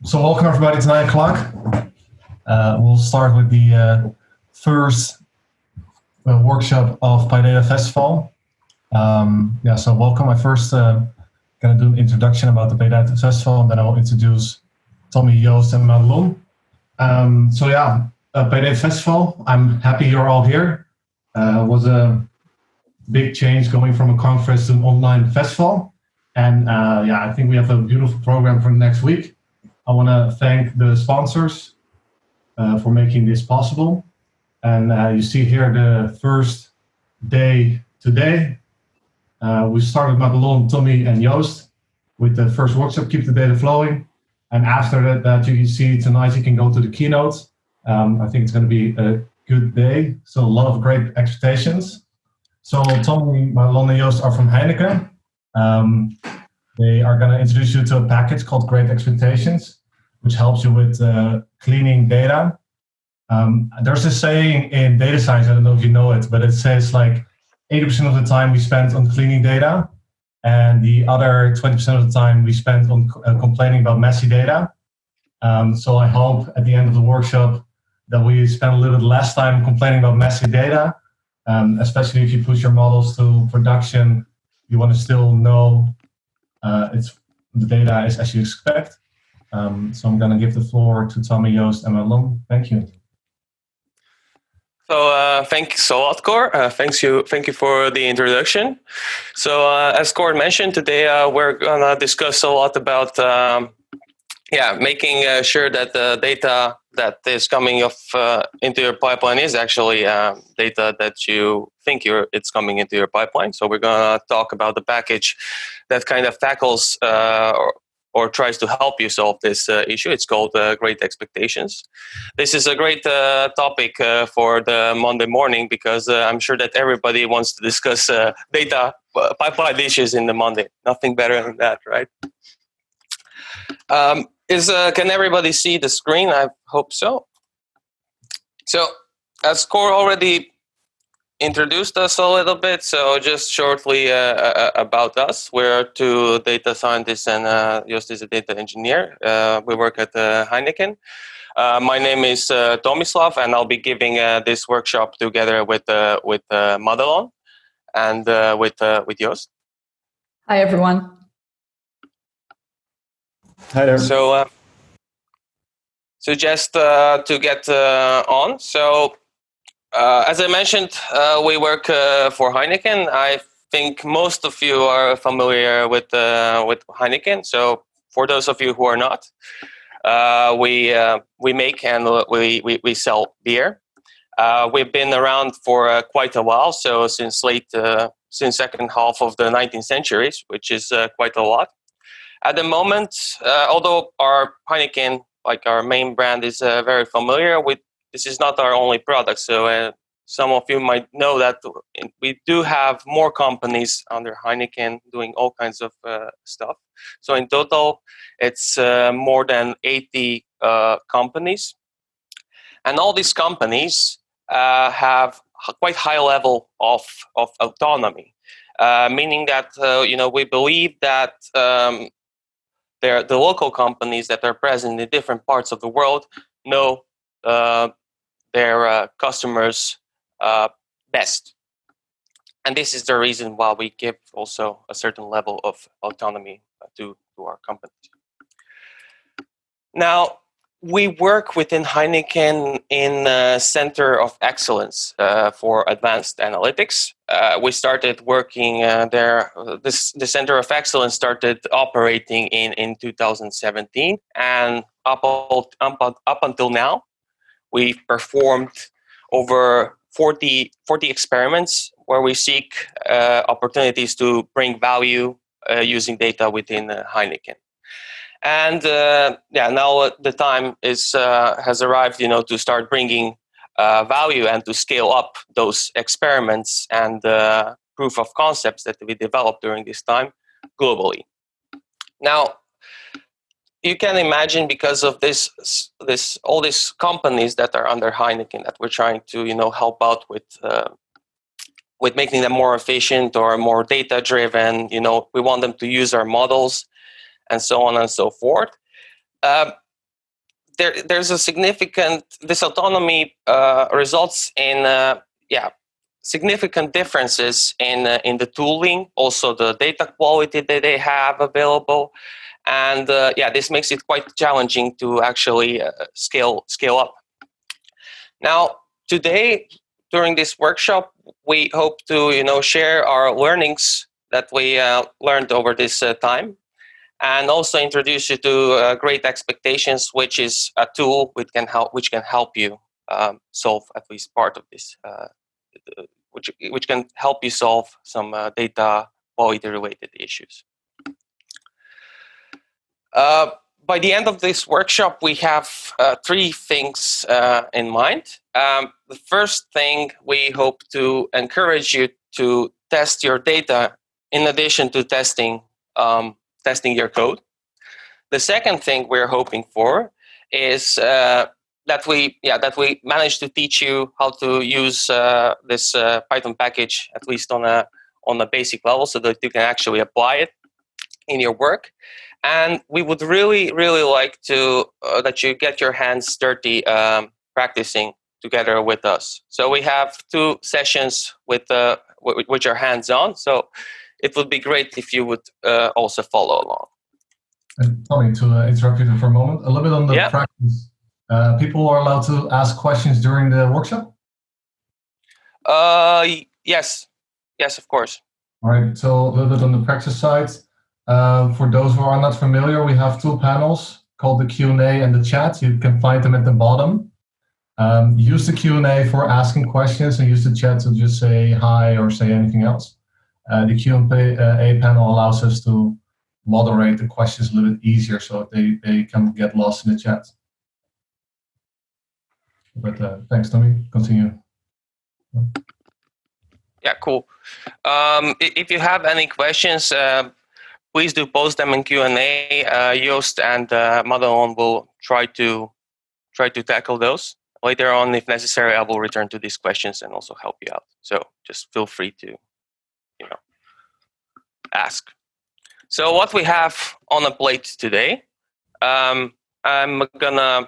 So welcome everybody to 9 o'clock. We'll start with the first workshop of PyData Festival. So welcome. I first going to do an introduction about the PyData Festival, and then I will introduce Tommy, Joost, and Madelon. PyData Festival, I'm happy you're all here. It was a big change going from a conference to an online festival. And I think we have a beautiful program for next week. I want to thank the sponsors for making this possible. And you see here the first day today. We started Madelon, Tommy, and Joost with the first workshop, Keep the Data Flowing. And after that, you can see tonight you can go to the keynote. I think it's going to be a good day. So a lot of great expectations. So Tommy, Madelon, and Joost are from Heineken. They are going to introduce you to a package called Great Expectations, which helps you with cleaning data. There's a saying in data science, I don't know if you know it, but it says like 80% of the time we spend on cleaning data, and the other 20% of the time we spend on complaining about messy data. So I hope at the end of the workshop that we spend a little bit less time complaining about messy data, especially if you push your models to production. You want to still know the data is as you expect. So I'm going to give the floor to Tommy, Joost, and Madelon. Thank you. So thank you so lot, Cor. Thank you for the introduction. So as Cor mentioned, today we're going to discuss a lot about making sure that the data that is coming into your pipeline is actually data that you think it's coming into your pipeline. So we're going to talk about the package that kind of tackles or tries to help you solve this issue. It's called Great Expectations. This is a great topic for the Monday morning because I'm sure that everybody wants to discuss data pipeline issues in the Monday. Nothing better than that, right? Can everybody see the screen? I hope so. So as Cor already introduced us a little bit, so just shortly about us. We're two data scientists and Joost is a data engineer. We work at Heineken. My name is Tomislav, and I'll be giving this workshop together with Madelon and with Joost. Hi everyone. Hi there. So just to get on, so as I mentioned, we work for Heineken. I think most of you are familiar with Heineken. So for those of you who are not, we make and we sell beer. We've been around for quite a while, so since second half of the 19th century, which is quite a lot. At the moment, although our Heineken, like our main brand, is very familiar with, this is not our only product. So some of you might know that we do have more companies under Heineken doing all kinds of stuff. So in total, it's more than 80 companies. And all these companies have a quite high level of autonomy, meaning that we believe that the local companies that are present in different parts of the world know their customers best. And this is the reason why we give also a certain level of autonomy to our companies. Now, we work within Heineken in a center of excellence for advanced analytics. We started working there. The center of excellence started operating in 2017, and up until now, we've performed over 40 experiments where we seek opportunities to bring value using data within Heineken. And now the time has arrived, to start bringing value and to scale up those experiments and proof of concepts that we developed during this time globally. Now, you can imagine, because of all these companies that are under Heineken that we're trying to help out with making them more efficient or more data driven. We want them to use our models and so on and so forth. there's a significant, this autonomy results in significant differences in the tooling, also the data quality that they have available, and this makes it quite challenging to actually scale up. Now, today during this workshop, we hope to share our learnings that we learned over this time, and also introduce you to Great Expectations, which is a tool which can help you solve at least part of this, which can help you solve some data quality related issues. By the end of this workshop, we have three things in mind. The first thing, we hope to encourage you to test your data in addition to testing your code. The second thing we're hoping for is that we manage to teach you how to use this Python package, at least on a basic level, so that you can actually apply it in your work. And we would really like to that you get your hands dirty practicing together with us. So we have 2 sessions with which are hands-on. So it would be great if you would also follow along. And Tommy, to interrupt you for a moment, a little bit on the practice. People are allowed to ask questions during the workshop? Yes, of course. All right, so a little bit on the practice side. For those who are not familiar, we have 2 panels called the Q&A and the chat. You can find them at the bottom. Use the Q&A for asking questions and use the chat to just say hi or say anything else. The Q&A panel allows us to moderate the questions a little bit easier so they can get lost in the chat. But thanks, Tommy. Continue. Yeah, cool. If you have any questions, please do post them in Q&A. Joost and Madelon will try to tackle those. Later on, if necessary, I will return to these questions and also help you out. So just feel free to, ask. So what we have on the plate today, I'm gonna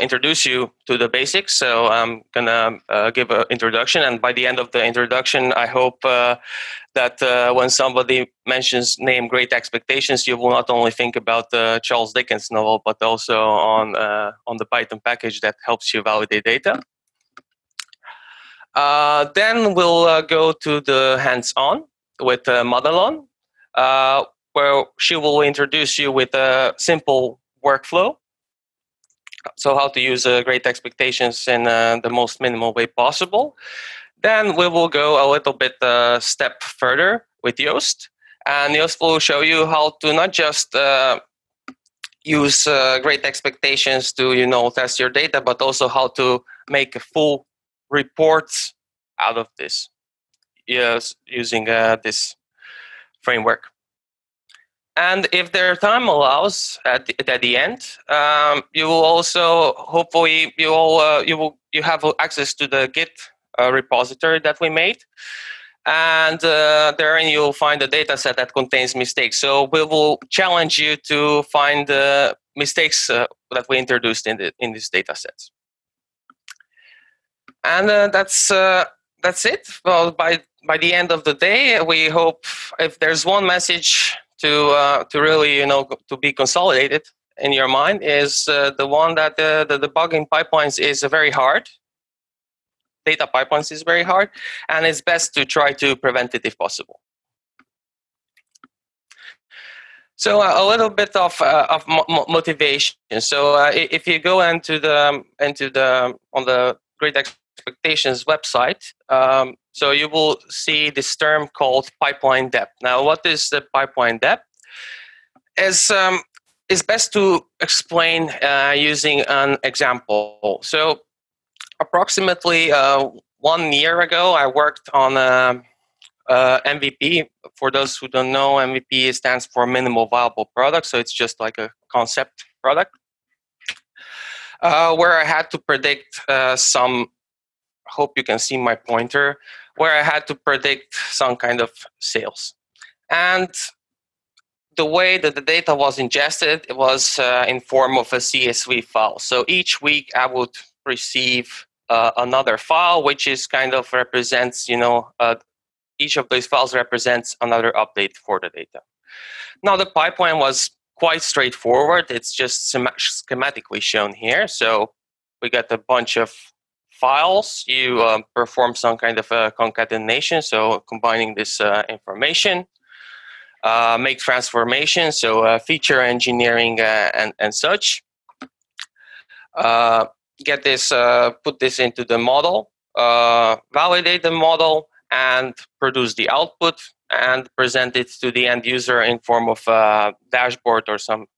introduce you to the basics. So I'm gonna give an introduction, and by the end of the introduction, I hope that when somebody mentions name Great Expectations, you will not only think about the Charles Dickens novel, but also on the Python package that helps you validate data. Then we'll go to the hands-on with Madelon, where she will introduce you with a simple workflow. So how to use Great Expectations in the most minimal way possible. Then we will go a little bit step further with Joost. And Joost will show you how to not just use Great Expectations to test your data, but also how to make a full reports out of this using this framework. And if their time allows, at the end, you will also hopefully you have access to the Git repository that we made, and therein you'll find a data set that contains mistakes. So we will challenge you to find the mistakes that we introduced in these data sets. And that's it. Well, by the end of the day, we hope, if there's one message to really to be consolidated in your mind, is the one that the debugging pipelines is very hard. Data pipelines is very hard, and it's best to try to prevent it if possible. So a little bit of motivation. So if you go on the Great Expectations website, so you will see this term called pipeline depth. Now, what is the pipeline depth? It's best to explain using an example. So approximately 1 year ago, I worked on MVP. For those who don't know, MVP stands for minimal viable product. So it's just like a concept product where I had to predict some, hope you can see my pointer, where I had to predict some kind of sales. And the way that the data was ingested, it was in form of a CSV file. So each week I would receive another file, which is kind of represents, each of those files represents another update for the data. Now the pipeline was quite straightforward. It's just schematically shown here. So we got a bunch of files. You perform some kind of a concatenation, so combining this information. Make transformations, so feature engineering and such. Get this, put this into the model, validate the model, and produce the output and present it to the end user in form of a dashboard or some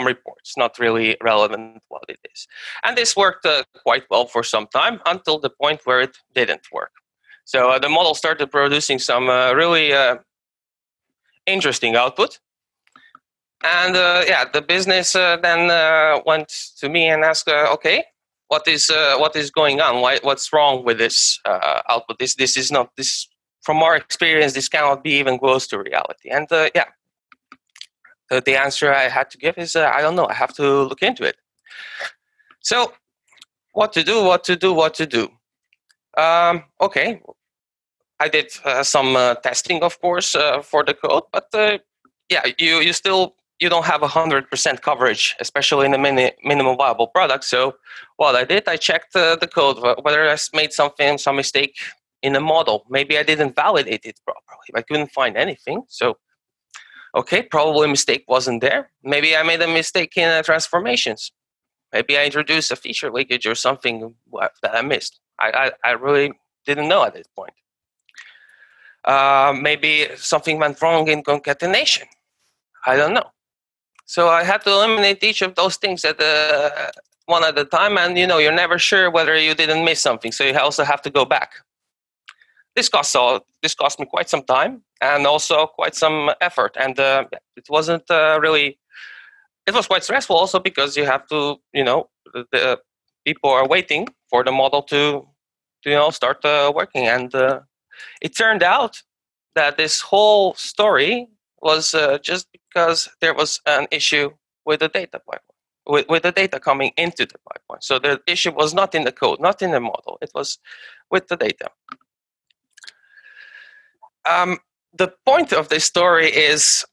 reports. Not really relevant what it is. And this worked quite well for some time until the point where it didn't work. So the model started producing some really interesting output. And the business then went to me and asked, okay, what is going on? What's wrong with this output? This is not this. From our experience, this cannot be even close to reality. And the answer I had to give is, I don't know. I have to look into it. So, what to do? Okay, I did some testing, of course, for the code, but you don't have 100% coverage, especially in a minimum viable product. So what I did, I checked the code, whether I made some mistake in the model. Maybe I didn't validate it properly. I couldn't find anything. So, okay, probably a mistake wasn't there. Maybe I made a mistake in transformations. Maybe I introduced a feature leakage or something that I missed. I really didn't know at this point. Maybe something went wrong in concatenation. I don't know. So I had to eliminate each of those things one at a time, and you're never sure whether you didn't miss something. So you also have to go back. This cost me quite some time and also quite some effort, and it wasn't really. It was quite stressful also because you have to, the people are waiting for the model to start working, and it turned out that this whole story was just because there was an issue with the data pipeline, with the data coming into the pipeline. So the issue was not in the code, not in the model. It was with the data. The point of this story is,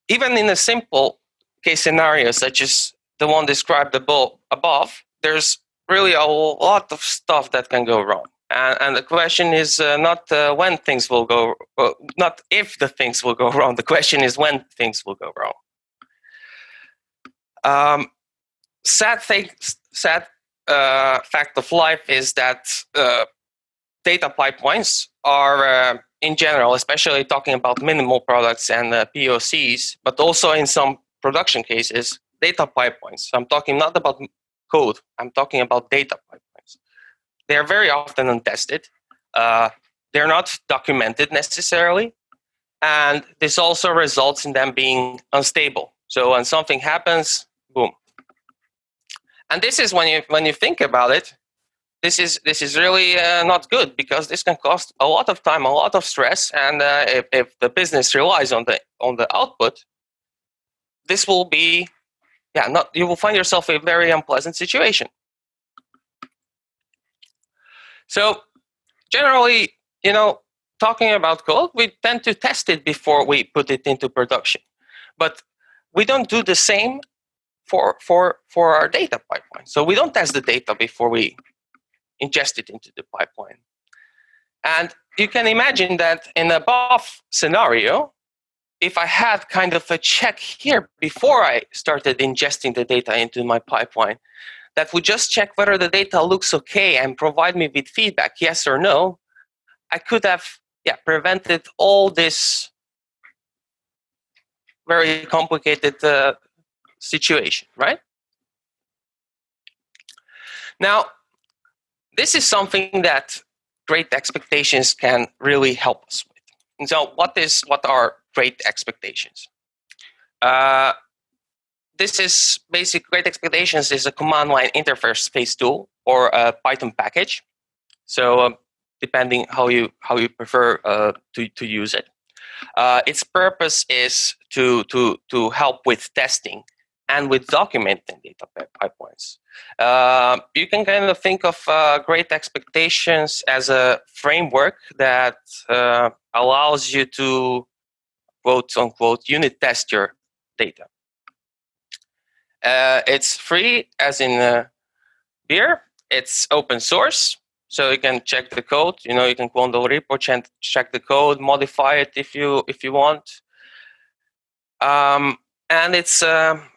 even in a simple case scenario such as the one described above, there's really a lot of stuff that can go wrong. And the question is not when things will go, not if the things will go wrong. The question is when things will go wrong. Sad fact of life is that data pipelines are, in general, especially talking about minimal products and POCs, but also in some production cases, data pipelines. I'm talking not about code. I'm talking about data pipelines. They're very often untested. They're not documented necessarily. And this also results in them being unstable. So when something happens, boom. And this is when you think about it, this is really not good, because this can cost a lot of time, a lot of stress. And if the business relies on the output, this will be, you will find yourself in a very unpleasant situation. So generally, talking about code, we tend to test it before we put it into production. But we don't do the same for our data pipeline. So we don't test the data before we ingest it into the pipeline. And you can imagine that in the above scenario, if I had kind of a check here before I started ingesting the data into my pipeline, that would just check whether the data looks okay and provide me with feedback, yes or no, I could have prevented all this very complicated situation, right? Now, this is something that great expectations can really help us with. And so what are great expectations? This is Great Expectations is a command line interface tool or a Python package. So depending how you prefer to use it. Its purpose is to help with testing and with documenting data pipelines. You can kind of think of Great Expectations as a framework that allows you to, quote unquote, unit test your data. It's free, as in beer. It's open source, so you can check the code. You can clone the repo, check the code, modify it if you want. And it's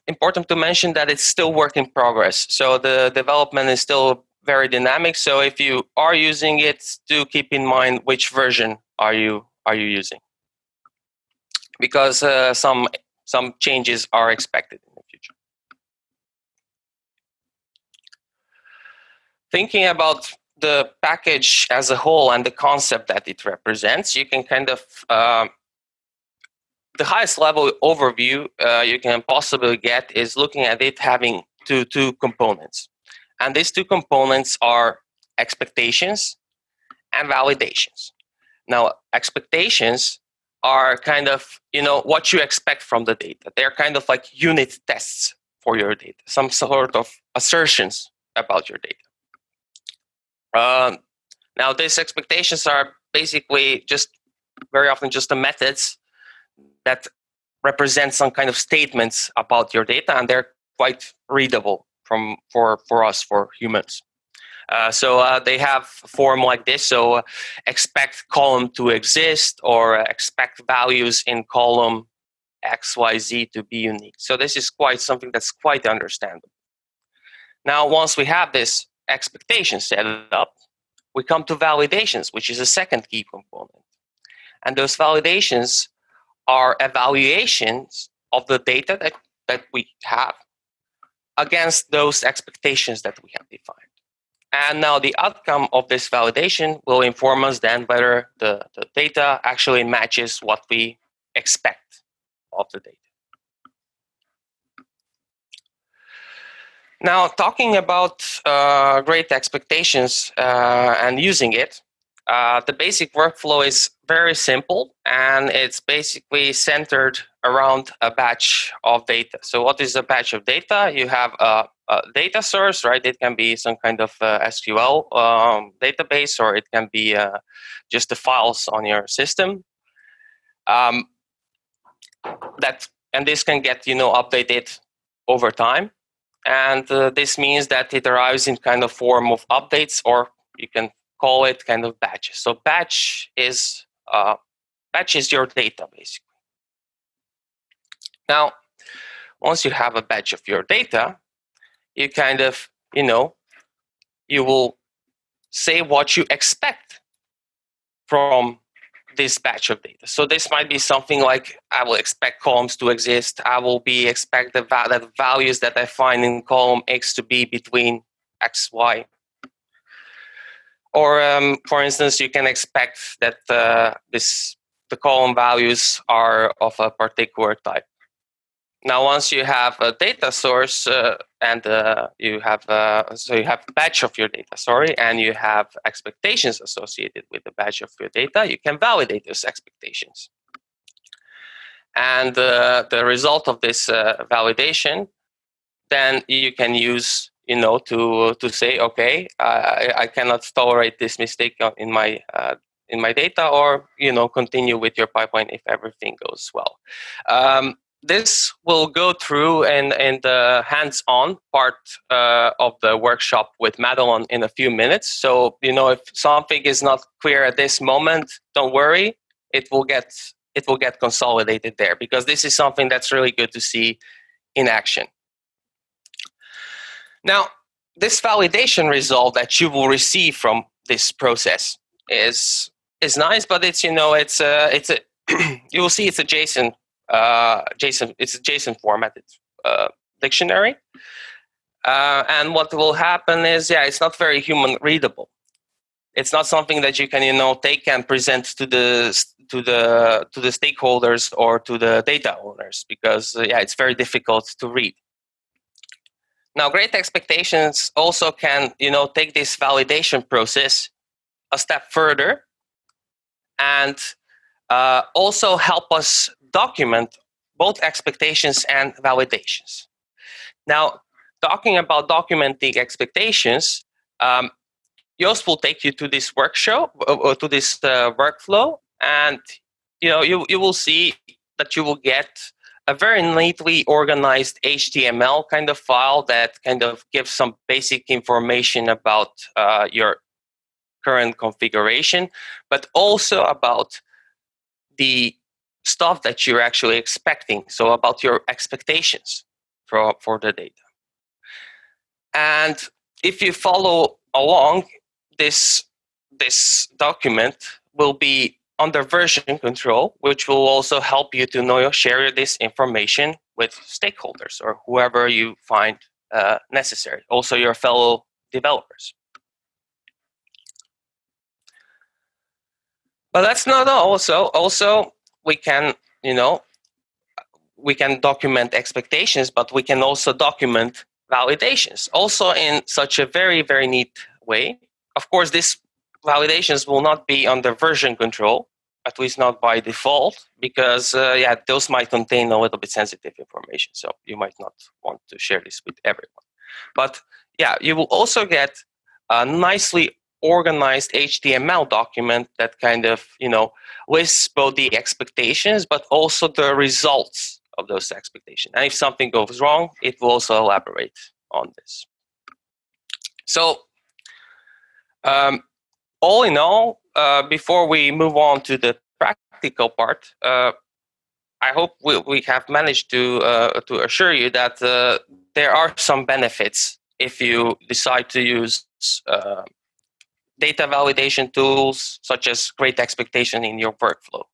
important to mention that it's still work in progress. So the development is still very dynamic. So if you are using it, do keep in mind which version are you using, because some changes are expected in the future. Thinking about the package as a whole and the concept that it represents, you can kind of the highest level overview you can possibly get is looking at it having two components. And these two components are expectations and validations. Now, expectations are kind of, what you expect from the data. They're kind of like unit tests for your data, some sort of assertions about your data. Now, these expectations are basically very often just the methods that represent some kind of statements about your data, and they're quite readable for us, for humans. So they have a form like this. So expect column to exist, or expect values in column XYZ to be unique. So this is something that's quite understandable. Now, once we have this expectation set up, we come to validations, which is a second key component. And those validations are evaluations of the data that we have against those expectations that we have defined. And now the outcome of this validation will inform us then whether the data actually matches what we expect of the data. Now, talking about Great Expectations and using it, the basic workflow is very simple, and it's basically centered around a batch of data. So what is a batch of data? You have a data source, right? It can be some kind of SQL database, or it can be just the files on your system. And this can get updated over time. And this means that it arrives in kind of form of updates, or you can call it kind of batches. So batch is your data, basically. Now, once you have a batch of your data, you kind of, you will say what you expect from this batch of data. So this might be something like, I will expect columns to exist. I will expect the values that I find in column X to be between X, Y. Or, for instance, you can expect that the column values are of a particular type. Now, once you have a data source and you have a batch of your data, and you have expectations associated with the batch of your data, you can validate those expectations. And the result of this validation, then you can use, to say, okay, I cannot tolerate this mistake in my data, or continue with your pipeline if everything goes well. This will go through in the hands-on part of the workshop with Madelon in a few minutes. So, if something is not clear at this moment, don't worry. It will get consolidated there, because this is something that's really good to see in action. Now, this validation result that you will receive from this process is nice, but it's you will see it's a JSON. It's a JSON formatted dictionary, and what will happen is, it's not very human readable. It's not something that you can take and present to the stakeholders or to the data owners, because it's very difficult to read. Now, Great Expectations also can take this validation process a step further and also help us document both expectations and validations. Now, talking about documenting expectations, Joost will take you to this workflow, and you will see that you will get a very neatly organized HTML kind of file that kind of gives some basic information about your current configuration, but also about the stuff that you're actually expecting, so about your expectations for the data. And if you follow along, this document will be under version control, which will also help you to share this information with stakeholders or whoever you find necessary, also your fellow developers. But that's not all. Also, we can, we can document expectations, but we can also document validations, also in such a very, very neat way. Of course, these validations will not be under version control, at least not by default, because those might contain a little bit sensitive information, so you might not want to share this with everyone. But yeah, you will also get a nicely organized HTML document that kind of, lists both the expectations, but also the results of those expectations. And if something goes wrong, it will also elaborate on this. So, all in all, before we move on to the practical part, I hope we have managed to assure you that there are some benefits if you decide to use data validation tools such as Great Expectation in your workflow.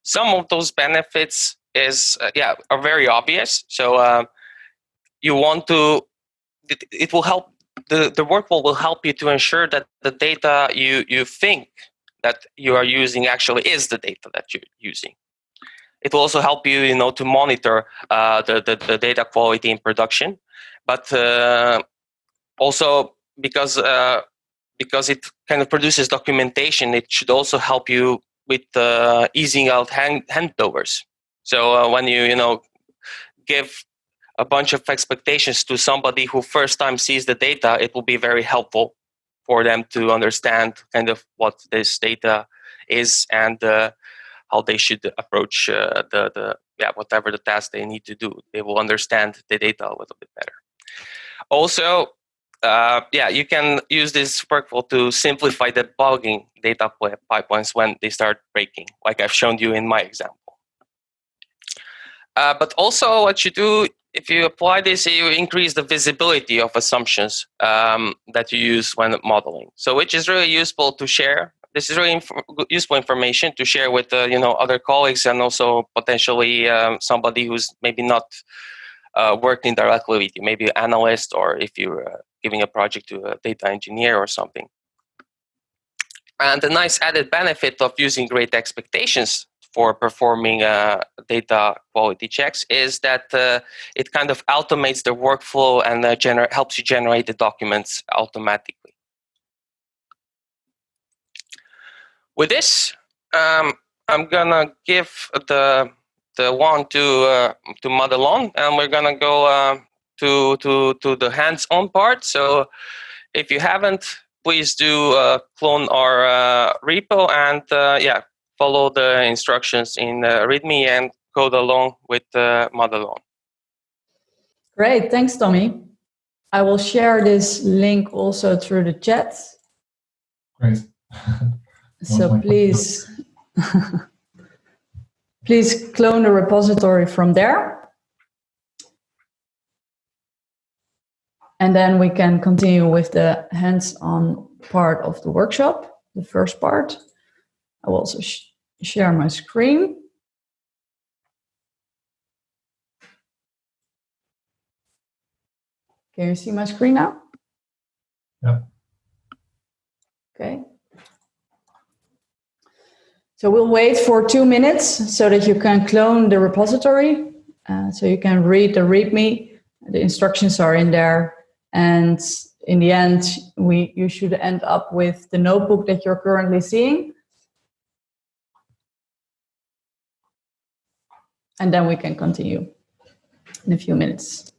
Some of those benefits are very obvious. So you want to, it will help, the workflow will help you to ensure that the data you think that you are using actually is the data that you're using. It will also help you, to monitor the data quality in production, but also because it kind of produces documentation, it should also help you with easing out handovers. So when you give a bunch of expectations to somebody who first time sees the data, it will be very helpful for them to understand kind of what this data is and how they should approach whatever the task they need to do. They will understand the data a little bit better. Also, you can use this workflow to simplify debugging data pipelines when they start breaking, like I've shown you in my example. But also what you do, if you apply this, you increase the visibility of assumptions that you use when modeling. So which is really useful to share. This is really useful information to share with other colleagues and also potentially somebody who's maybe not working directly with you, maybe an analyst, or if you're giving a project to a data engineer or something. And the nice added benefit of using Great Expectations for performing data quality checks is that it kind of automates the workflow and helps you generate the documents automatically. With this, I'm gonna give the one to Madelon, and we're gonna go to the hands-on part. So if you haven't, please do clone our repo and follow the instructions in README and code along with Madelon. Great, thanks, Tommy. I will share this link also through the chat. Great. So please, please clone the repository from there. And then we can continue with the hands-on part of the workshop, the first part. I will also share my screen. Can you see my screen now? Yeah. Okay. So we'll wait for 2 minutes so that you can clone the repository. So you can read the README. The instructions are in there. And in the end, you should end up with the notebook that you're currently seeing. and then we can continue in a few minutes.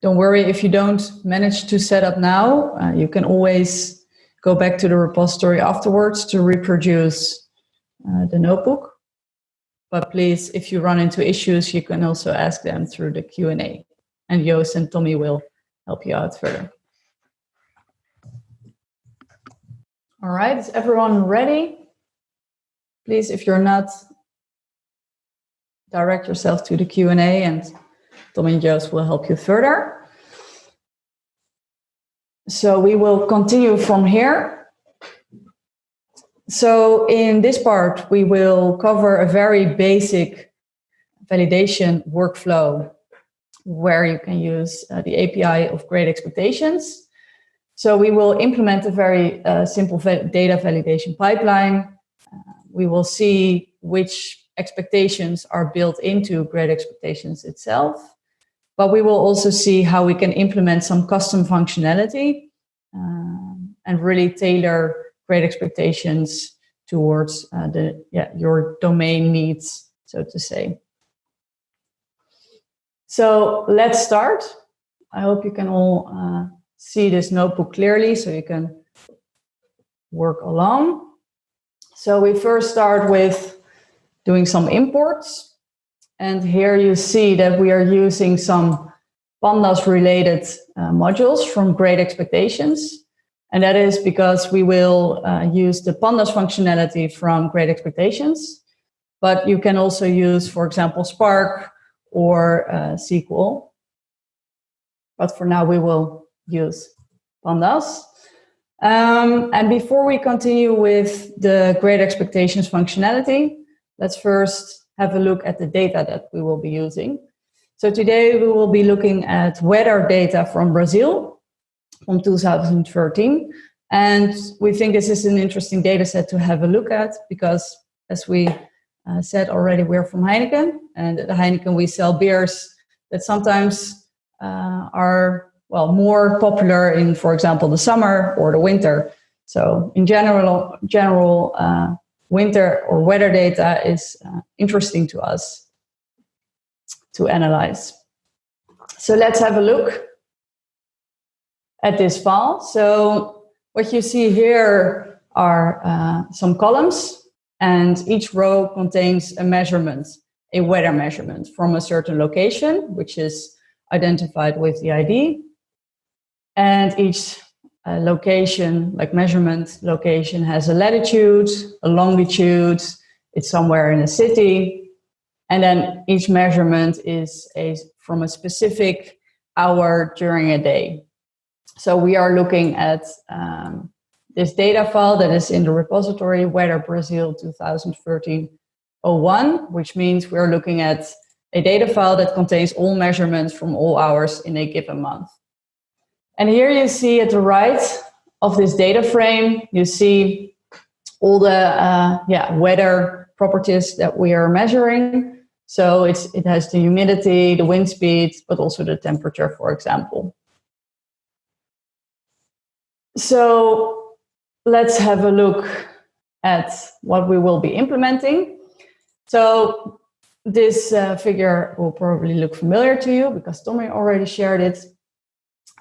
Don't worry if you don't manage to set up now. You can always go back to the repository afterwards to reproduce the notebook. But please, if you run into issues, you can also ask them through the Q&A. And Joost and Tommy will help you out further. All right, is everyone ready? Please, if you're not, direct yourself to the Q&A and Tommy and Joost will help you further. So we will continue from here. So in this part, we will cover a very basic validation workflow where you can use the API of Great Expectations. So we will implement a very simple data validation pipeline. We will see which expectations are built into Great Expectations itself, but we will also see how we can implement some custom functionality and really tailor Great Expectations towards your domain needs, so to say. So let's start. I hope you can all see this notebook clearly so you can work along. So we first start with doing some imports. And here you see that we are using some pandas related modules from Great Expectations. And that is because we will use the pandas functionality from Great Expectations, but you can also use, for example, Spark or SQL. But for now, we will use pandas. And before we continue with the Great Expectations functionality, let's first have a look at the data that we will be using. So today we will be looking at weather data from Brazil from 2013. And we think this is an interesting data set to have a look at because, as we said already, we're from Heineken. And at Heineken we sell beers that sometimes are more popular in, for example, the summer or the winter. So in general, winter or weather data is interesting to us to analyze. So let's have a look at this file. So what you see here are some columns, and each row contains a measurement, a weather measurement from a certain location, which is identified with the ID. And each location, like measurement location, has a latitude, a longitude, it's somewhere in a city. And then each measurement is from a specific hour during a day. So we are looking at this data file that is in the repository, Weather Brazil 2013-01, which means we're looking at a data file that contains all measurements from all hours in a given month. And here you see at the right of this data frame, you see all the weather properties that we are measuring. So it has the humidity, the wind speed, but also the temperature, for example. So let's have a look at what we will be implementing. So this figure will probably look familiar to you because Tommy already shared it.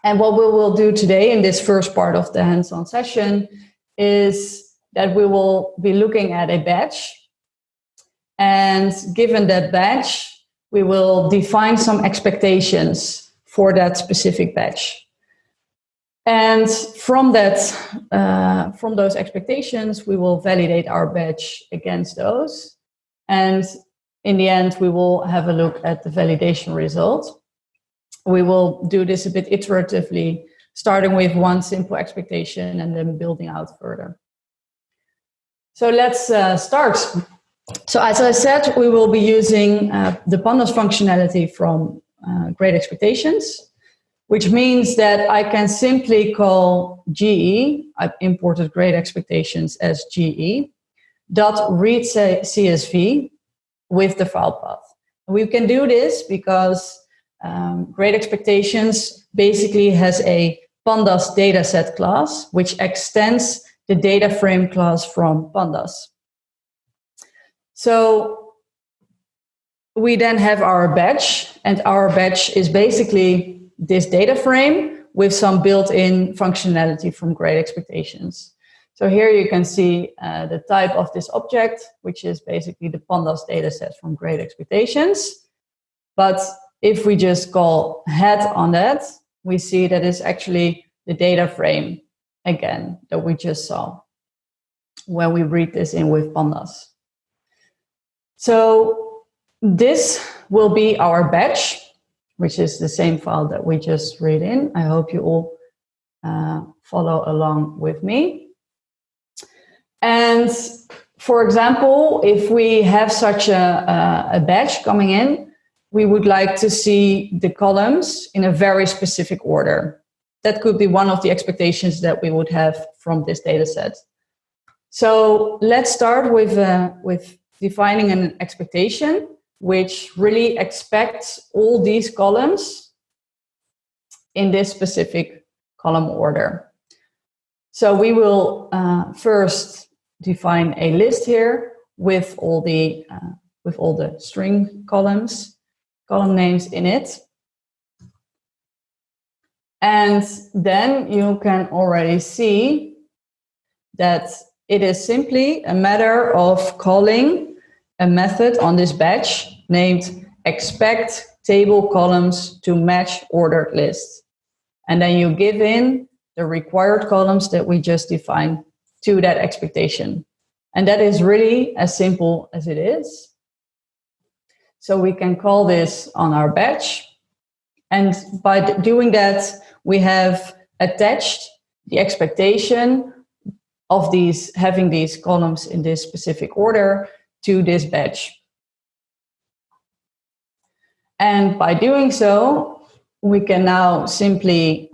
And what we will do today in this first part of the hands-on session is that we will be looking at a batch. And given that batch, we will define some expectations for that specific batch. And from those expectations, we will validate our batch against those. And in the end, we will have a look at the validation result. We will do this a bit iteratively, starting with one simple expectation and then building out further. So let's start. So as I said, we will be using the pandas functionality from Great Expectations, which means that I can simply call GE, I've imported Great Expectations as GE, .read CSV with the file path. And we can do this because Great Expectations basically has a pandas dataset class, which extends the data frame class from pandas. So we then have our batch, and our batch is basically this data frame with some built-in functionality from Great Expectations. So here you can see the type of this object, which is basically the pandas dataset from Great Expectations. But if we just call head on that, we see that it's actually the data frame again that we just saw when we read this in with pandas. So this will be our batch, which is the same file that we just read in. I hope you all follow along with me. And for example, if we have such a batch coming in, we would like to see the columns in a very specific order. That could be one of the expectations that we would have from this data set. So let's start with defining an expectation which really expects all these columns in this specific column order. So we will first define a list here with all the string column names in it. And then you can already see that it is simply a matter of calling a method on this batch named expect table columns to match ordered list. And then you give in the required columns that we just defined to that expectation. And that is really as simple as it is. So we can call this on our batch. And by doing that, we have attached the expectation of having these columns in this specific order to this batch. And by doing so, we can now simply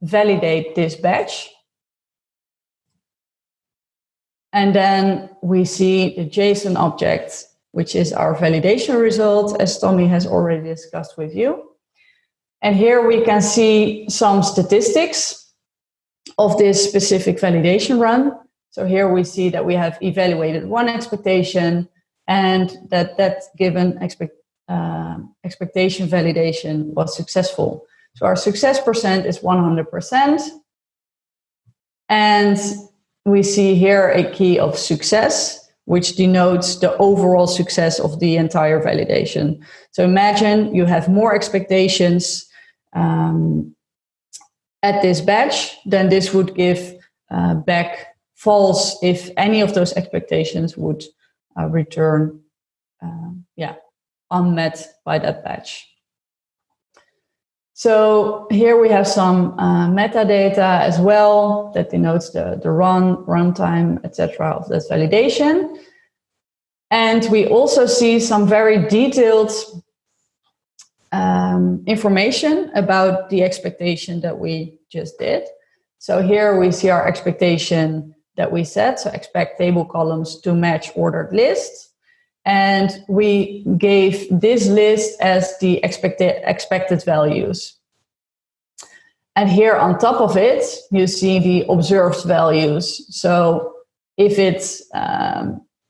validate this batch. And then we see the JSON object, which is our validation result, as Tommy has already discussed with you. And here we can see some statistics of this specific validation run. So here we see that we have evaluated one expectation and that given expectation validation was successful. So our success percent is 100%. And we see here a key of success, which denotes the overall success of the entire validation. So imagine you have more expectations at this batch, then this would give back false if any of those expectations would return unmet by that batch. So here we have some metadata as well that denotes the runtime, etc. of this validation. And we also see some very detailed information about the expectation that we just did. So here we see our expectation that we set. So expect table columns to match ordered lists. And we gave this list as the expected values. And here on top of it, you see the observed values. So if it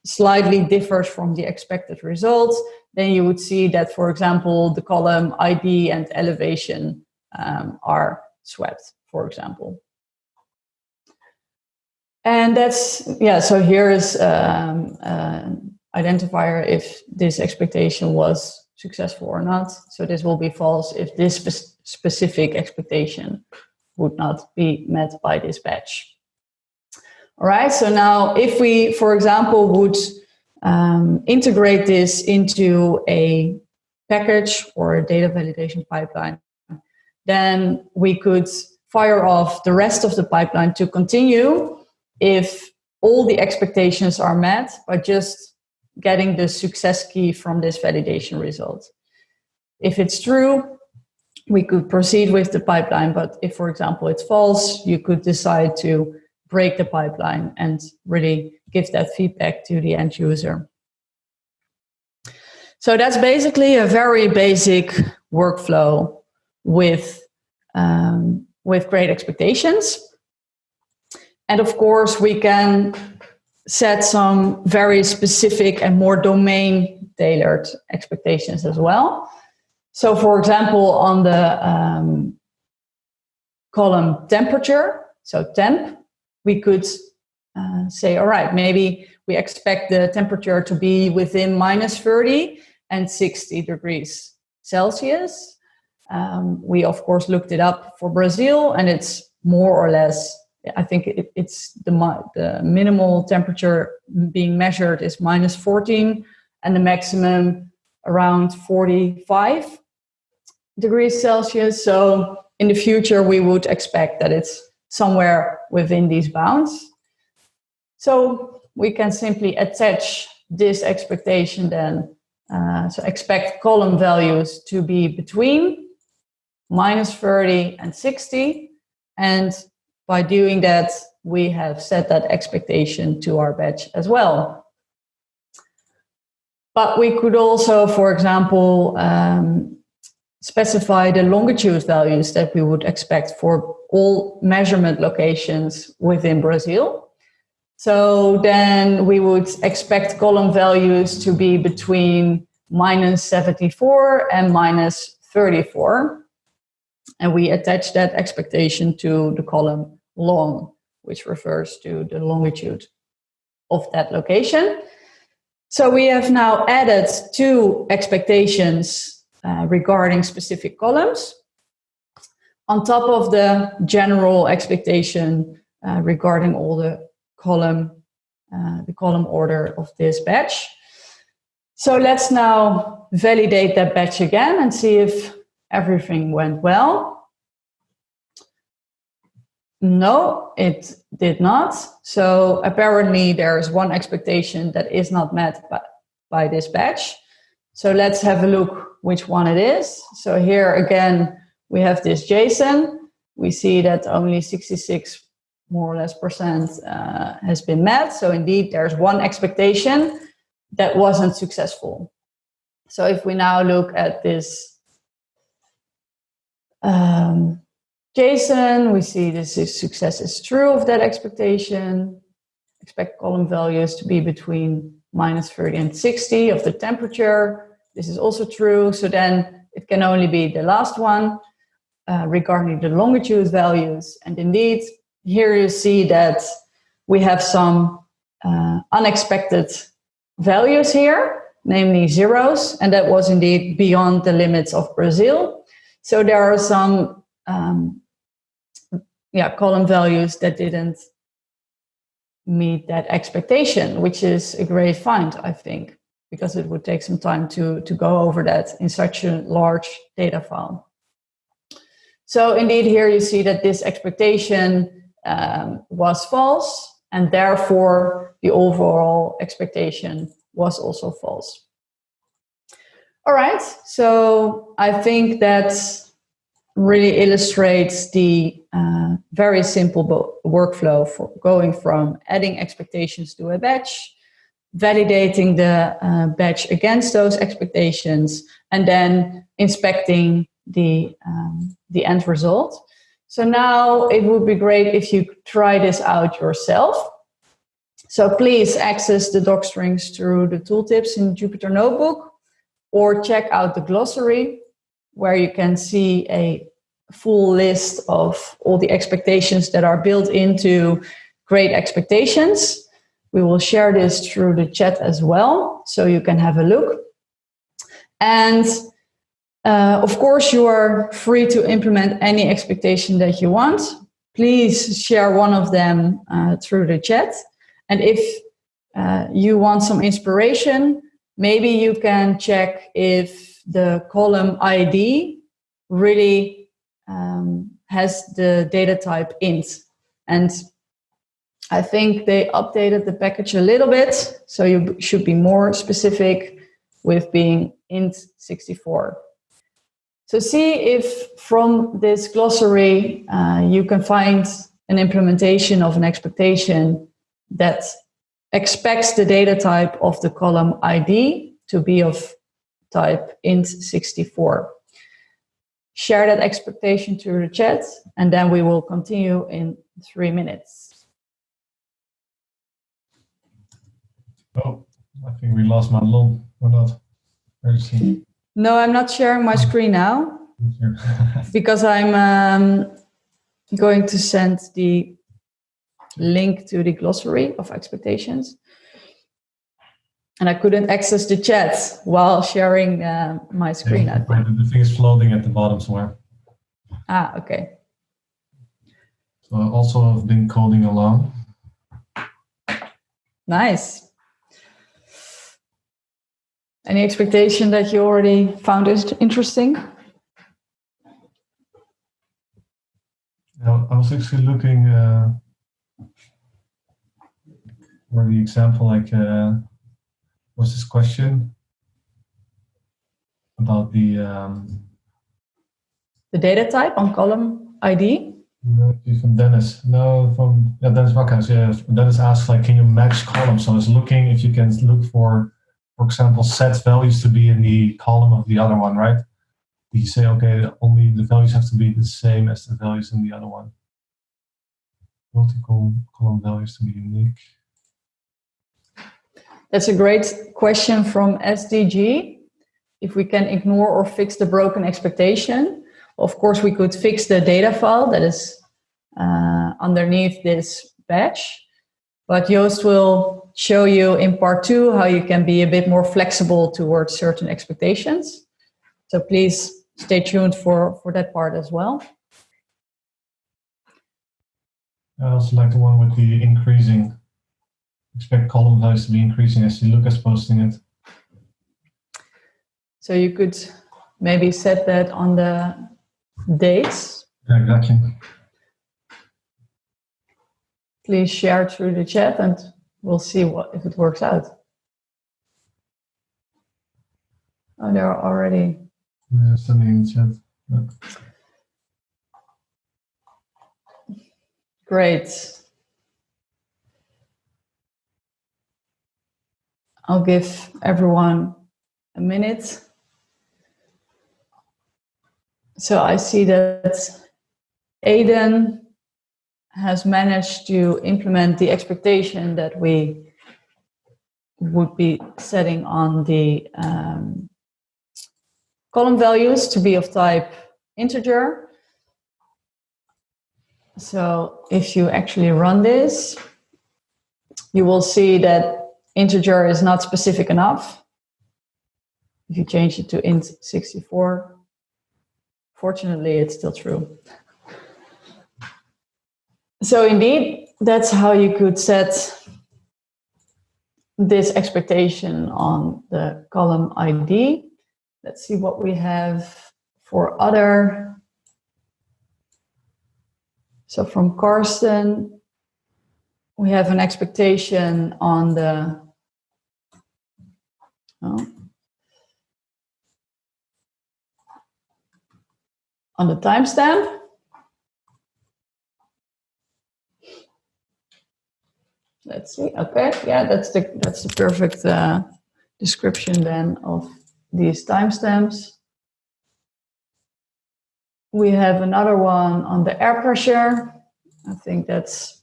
slightly differs from the expected results, then you would see that, for example, the column ID and elevation are swept, for example. And that's, so here is identifier if this expectation was successful or not. So this will be false if this specific expectation would not be met by this batch. All right, so now if we, for example, would integrate this into a package or a data validation pipeline, then we could fire off the rest of the pipeline to continue if all the expectations are met by just getting the success key from this validation result. If it's true, we could proceed with the pipeline, but if, for example, it's false, you could decide to break the pipeline and really give that feedback to the end user. So that's basically a very basic workflow with Great Expectations. And of course, we can set some very specific and more domain tailored expectations as well. So for example, on the column temperature, so temp, we could say, all right, maybe we expect the temperature to be within -30 and 60 degrees Celsius. We, of course, looked it up for Brazil, and it's more or less, I think it's the minimal temperature being measured is -14, and the maximum around 45 degrees Celsius. So in the future, we would expect that it's somewhere within these bounds. So we can simply attach this expectation then. So expect column values to be between -30 and 60. And by doing that, we have set that expectation to our batch as well. But we could also, for example, specify the longitude values that we would expect for all measurement locations within Brazil. So then we would expect column values to be between -74 and -34. And we attach that expectation to the column long, which refers to the longitude of that location. So we have now added 2 expectations regarding specific columns on top of the general expectation regarding all the column order of this batch. So let's now validate that batch again and see if everything went well. No, it did not. So apparently there is one expectation that is not met by this batch. So let's have a look which one it is. So here again, we have this JSON. We see that only 66 more or less percent has been met. So indeed, there's one expectation that wasn't successful. So if we now look at this JSON, we see success is true of that expectation. Expect column values to be between -30 and 60 of the temperature. This is also true. So then it can only be the last one regarding the longitude values. And indeed, here you see that we have some unexpected values here, namely zeros, and that was indeed beyond the limits of Brazil. So there are some column values that didn't meet that expectation, which is a great find, I think, because it would take some time to go over that in such a large data file. So indeed, here you see that this expectation was false, and therefore the overall expectation was also false. All right, so I think that really illustrates the very simple workflow for going from adding expectations to a batch, validating the batch against those expectations, and then inspecting the end result. So now it would be great if you try this out yourself. So please access the doc strings through the tooltips in Jupyter Notebook, or check out the glossary, where you can see a full list of all the expectations that are built into Great Expectations. We will share this through the chat as well, so you can have a look. And of course, you are free to implement any expectation that you want. Please share one of them through the chat. And if you want some inspiration, maybe you can check if the column ID really has the data type int. And I think they updated the package a little bit, so you should be more specific with being int64. So see if from this glossary you can find an implementation of an expectation that expects the data type of the column ID to be of type int64. Share that expectation through the chat, and then we will continue in 3 minutes. Oh, I think we lost Madelon, or not? Where is he? No, I'm not sharing my screen now because I'm going to send the link to the glossary of expectations. And I couldn't access the chat while sharing my screen. Yeah, the thing is floating at the bottom somewhere. Ah, okay. So I also have been coding along. Nice. Any expectation that you already found interesting? Now, I was actually looking for the example, like, was this question about the data type on column ID? No, from Dennis. No, from Dennis Backhuis. Yeah, Dennis asks, like, can you match columns? So I was looking if you can look for example, set values to be in the column of the other one, right? You say, okay, only the values have to be the same as the values in the other one. Multi-column values to be unique. That's a great question from SDG. If we can ignore or fix the broken expectation, of course, we could fix the data file that is underneath this batch. But Joost will show you in part 2 how you can be a bit more flexible towards certain expectations. So please stay tuned for that part as well. I also like the one with the increasing. Expect column values to be increasing as you look as posting it. So you could maybe set that on the dates. Yeah, exactly. Please share through the chat and we'll see if it works out. Oh, there are already. Yeah, sending in the chat. Yeah. Great. I'll give everyone a minute. So I see that Aiden has managed to implement the expectation that we would be setting on the column values to be of type integer. So if you actually run this, you will see that integer is not specific enough. If you change it to int 64, fortunately, it's still true. So indeed, that's how you could set this expectation on the column ID. Let's see what we have for other. So from Karsten, we have an expectation on the timestamp. Let's see. Okay, yeah, that's the perfect description then of these timestamps. We have another one on the air pressure. I think that's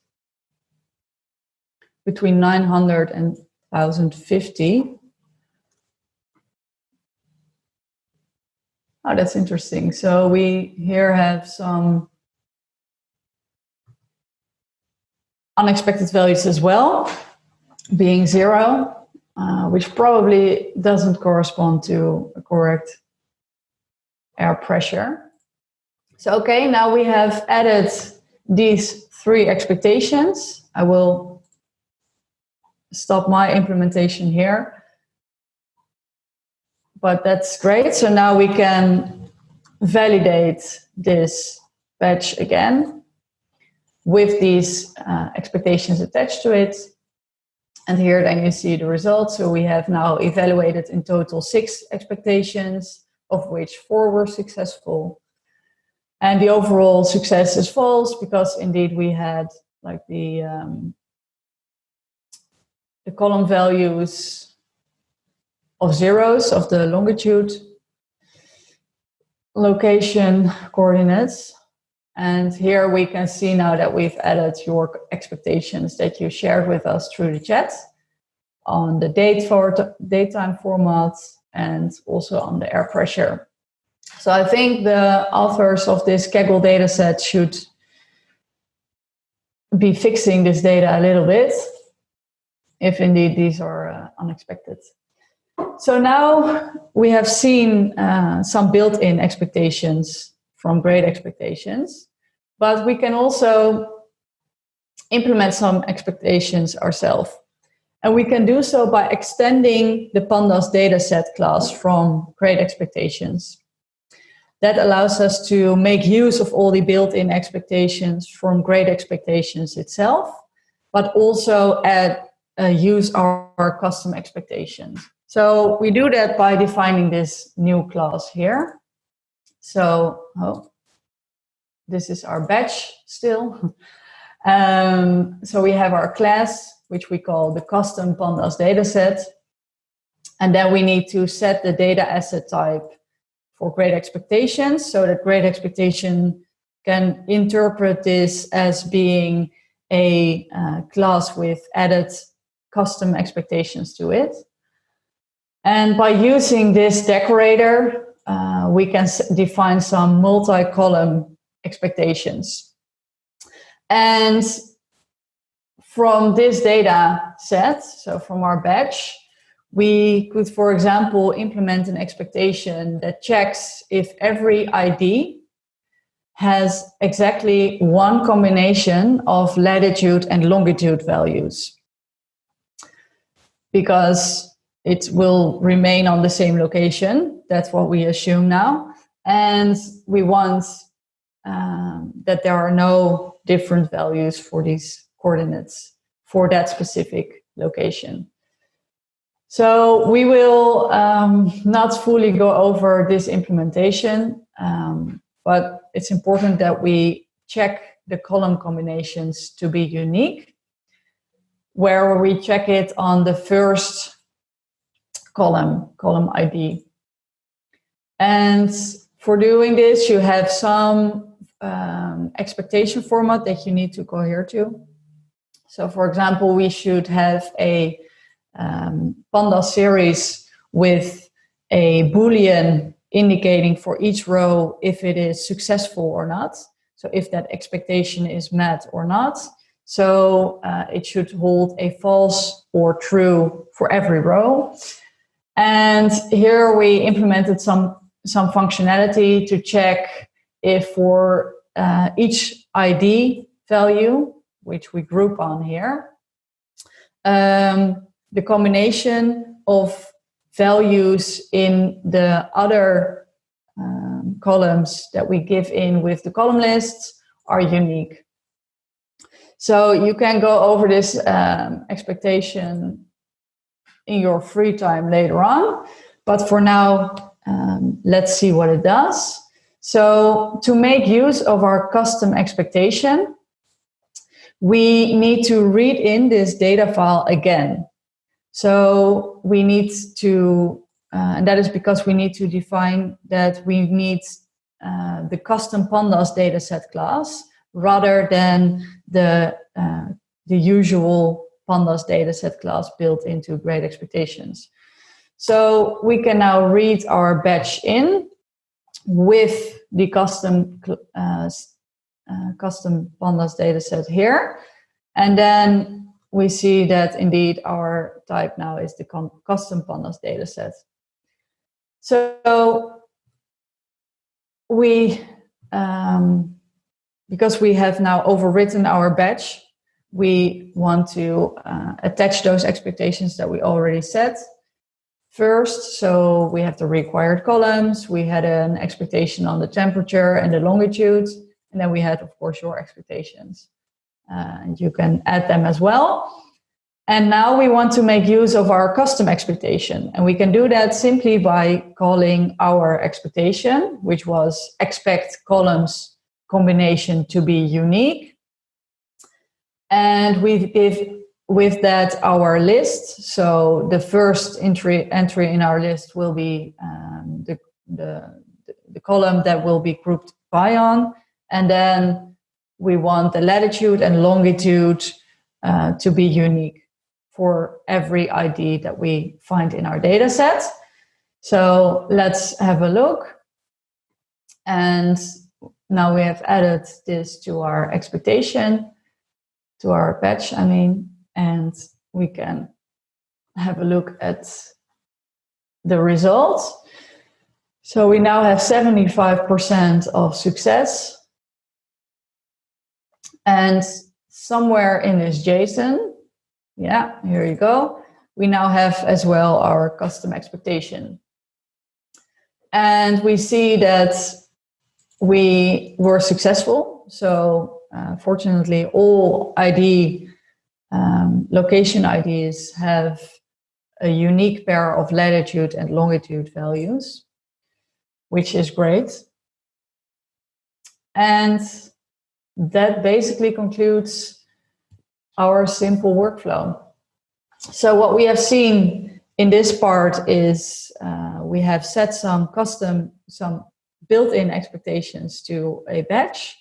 between 900 and 1050. Oh, that's interesting. So we here have some unexpected values as well, being 0, which probably doesn't correspond to a correct air pressure. So, okay, now we have added these 3 expectations. I will stop my implementation here. But that's great. So now we can validate this batch again with these expectations attached to it. And here then you see the results. So we have now evaluated in total 6 expectations, of which 4 were successful. And the overall success is false because indeed we had like the column values of zeros of the longitude, location, coordinates. And here we can see now that we've added your expectations that you shared with us through the chat. on the datetime format, and also on the air pressure. So I think the authors of this Kaggle dataset should be fixing this data a little bit, if indeed these are unexpected. So now we have seen some built-in expectations from grade expectations, but we can also implement some expectations ourselves. And we can do so by extending the pandas dataset class from grade expectations. That allows us to make use of all the built-in expectations from grade expectations itself, but also use our custom expectations. So we do that by defining this new class here. So this is our batch still. So we have our class, which we call the custom pandas dataset. And then we need to set the data asset type for grade expectations, so that grade expectation can interpret this as being a class with added custom expectations to it. And by using this decorator, we can define some multi-column expectations. And from this data set, so from our batch, we could, for example, implement an expectation that checks if every ID has exactly one combination of latitude and longitude values, because it will remain on the same location. That's what we assume now. And we want that there are no different values for these coordinates for that specific location. So we will not fully go over this implementation, but it's important that we check the column combinations to be unique, where we check it on the first column ID. And for doing this, you have some expectation format that you need to cohere to. So for example, we should have a pandas series with a Boolean indicating for each row if it is successful or not. So if that expectation is met or not. So it should hold a false or true for every row. And here we implemented some functionality to check if for each ID value, which we group on here, the combination of values in the other columns that we give in with the column lists are unique. So you can go over this expectation in your free time later on, but for now, let's see what it does. So to make use of our custom expectation, we need to read in this data file again. So we need to, and that is because we need to define that we need the custom pandas dataset class rather than the usual pandas dataset class built into grade expectations. So we can now read our batch in with the custom pandas dataset here, and then we see that indeed our type now is the custom pandas dataset. So we, because we have now overwritten our batch, we want to attach those expectations that we already set first. So we have the required columns, we had an expectation on the temperature and the longitude, and then we had, of course, your expectations. And you can add them as well. And now we want to make use of our custom expectation. And we can do that simply by calling our expectation, which was expect columns combination to be unique. And we give with that our list. So the first entry in our list will be the column that will be grouped by on. And then we want the latitude and longitude to be unique for every ID that we find in our data set. So let's have a look. And now we have added this to our expectation, to our batch, and we can have a look at the results. So we now have 75% of success. And somewhere in this JSON, yeah, here you go, we now have as well our custom expectation. And we see that we were successful. So fortunately, all ID, location IDs have a unique pair of latitude and longitude values, which is great. And that basically concludes our simple workflow. So what we have seen in this part is we have set some built-in expectations to a batch.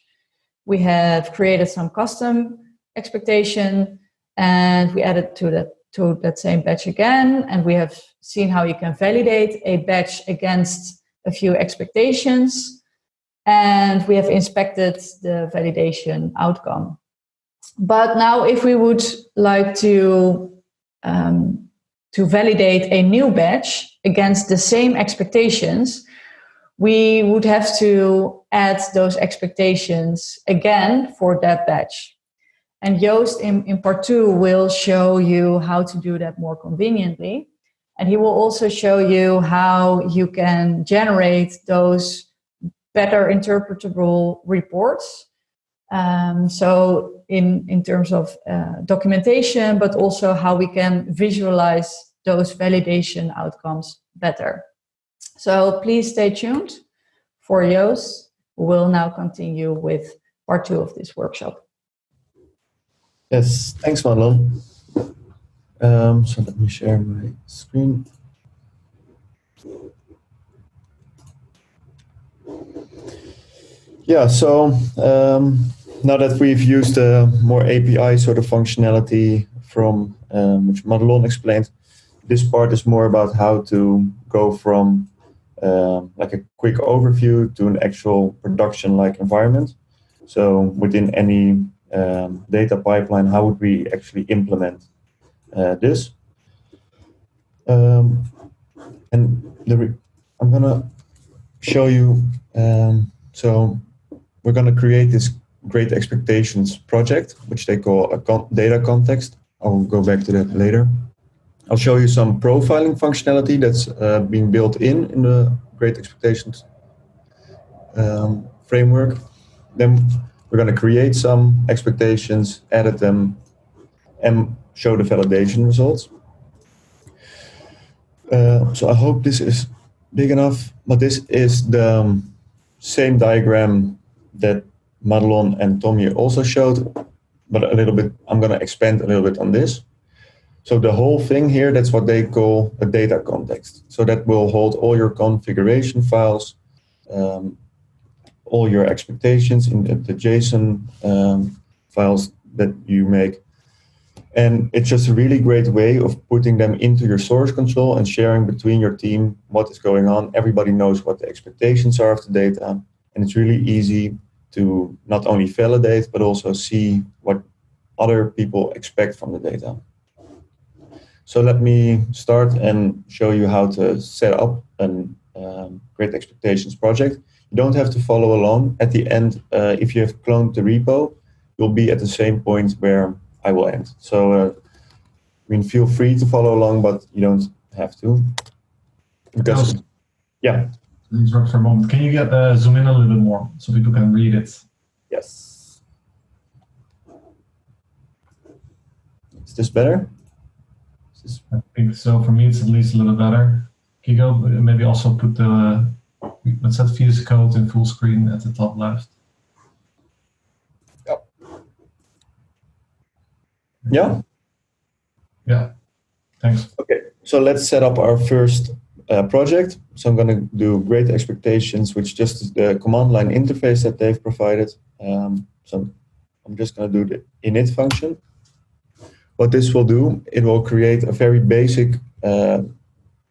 We have created some custom expectation, and we added to that same batch again. And we have seen how you can validate a batch against a few expectations. And we have inspected the validation outcome. But now if we would like to validate a new batch against the same expectations, we would have to add those expectations again for that batch. And Joost in part 2 will show you how to do that more conveniently. And he will also show you how you can generate those better interpretable reports. So in terms of documentation, but also how we can visualize those validation outcomes better. So please stay tuned for Joost, who will now continue with part 2 of this workshop. Yes, thanks, Madelon. So let me share my screen. Yeah, so now that we've used a more API sort of functionality from which Madelon explained, this part is more about how to go from like a quick overview to an actual production-like environment. So within any data pipeline, how would we actually implement this? And I'm gonna show you, so we're gonna create this Great Expectations project, which they call a data context. I'll go back to that later. I'll show you some profiling functionality that's being built in the Great Expectations framework. Then we're going to create some expectations, edit them, and show the validation results. So I hope this is big enough, but this is the same diagram that Madelon and Tommy also showed, but a little bit, I'm going to expand a little bit on this. So the whole thing here, that's what they call a data context. So that will hold all your configuration files, all your expectations in the JSON files that you make. And it's just a really great way of putting them into your source control and sharing between your team what is going on. Everybody knows what the expectations are of the data. And it's really easy to not only validate, but also see what other people expect from the data. So let me start and show you how to set up a Great Expectations project. You don't have to follow along. At the end, if you have cloned the repo, you'll be at the same point where I will end. So feel free to follow along, but you don't have to. Because, yeah. Interrupt for a moment. Can you get zoom in a little bit more so people can read it? Yes. Is this better? I think so. For me, it's at least a little better. Can you go maybe also put the, let's set VS Code in full screen at the top left. Yep. Yeah? Yeah, thanks. Okay, so let's set up our first project. So I'm going to do Great Expectations, which just is the command line interface that they've provided. So I'm just going to do the init function. What this will do, it will create a very basic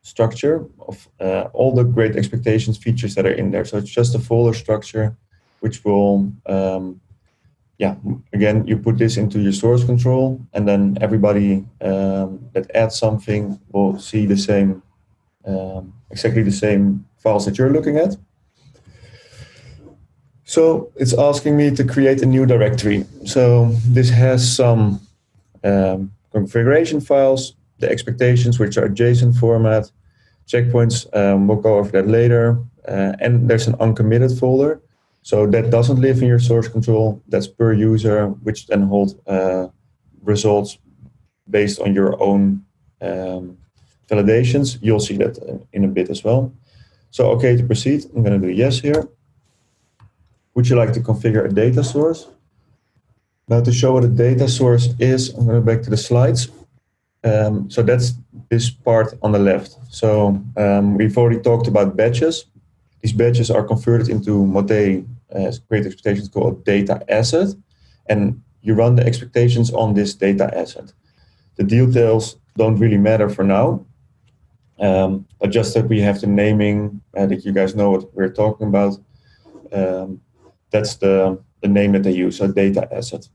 structure of all the great expectations features that are in there. So it's just a folder structure, which will, again, you put this into your source control, and then everybody that adds something will see the same, exactly the same files that you're looking at. So it's asking me to create a new directory. So this has some configuration files, the expectations, which are JSON format, checkpoints, we'll go over that later, and there's an uncommitted folder. So that doesn't live in your source control, that's per user, which then holds results based on your own validations. You'll see that in a bit as well. So okay to proceed, I'm going to do yes here. Would you like to configure a data source? Now to show what a data source is, I'm going to go back to the slides. So that's this part on the left. So we've already talked about batches. These batches are converted into what they, as great expectations, call a data asset. And you run the expectations on this data asset. The details don't really matter for now, but just that we have the naming, that you guys know what we're talking about. That's the name that they use, a data asset.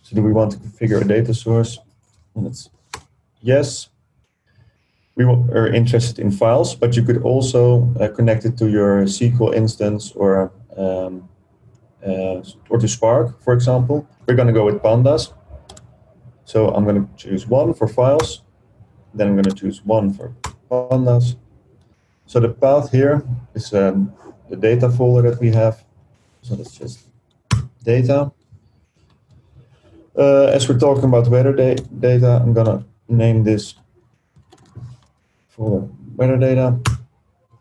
So do we want to configure a data source? And it's yes. We are interested in files, but you could also connect it to your SQL instance or to Spark, for example. We're going to go with pandas. So I'm going to choose 1 for files. Then I'm going to choose 1 for pandas. So the path here is the data folder that we have. So that's just data. As we're talking about weather data, I'm going to name this folder weather data.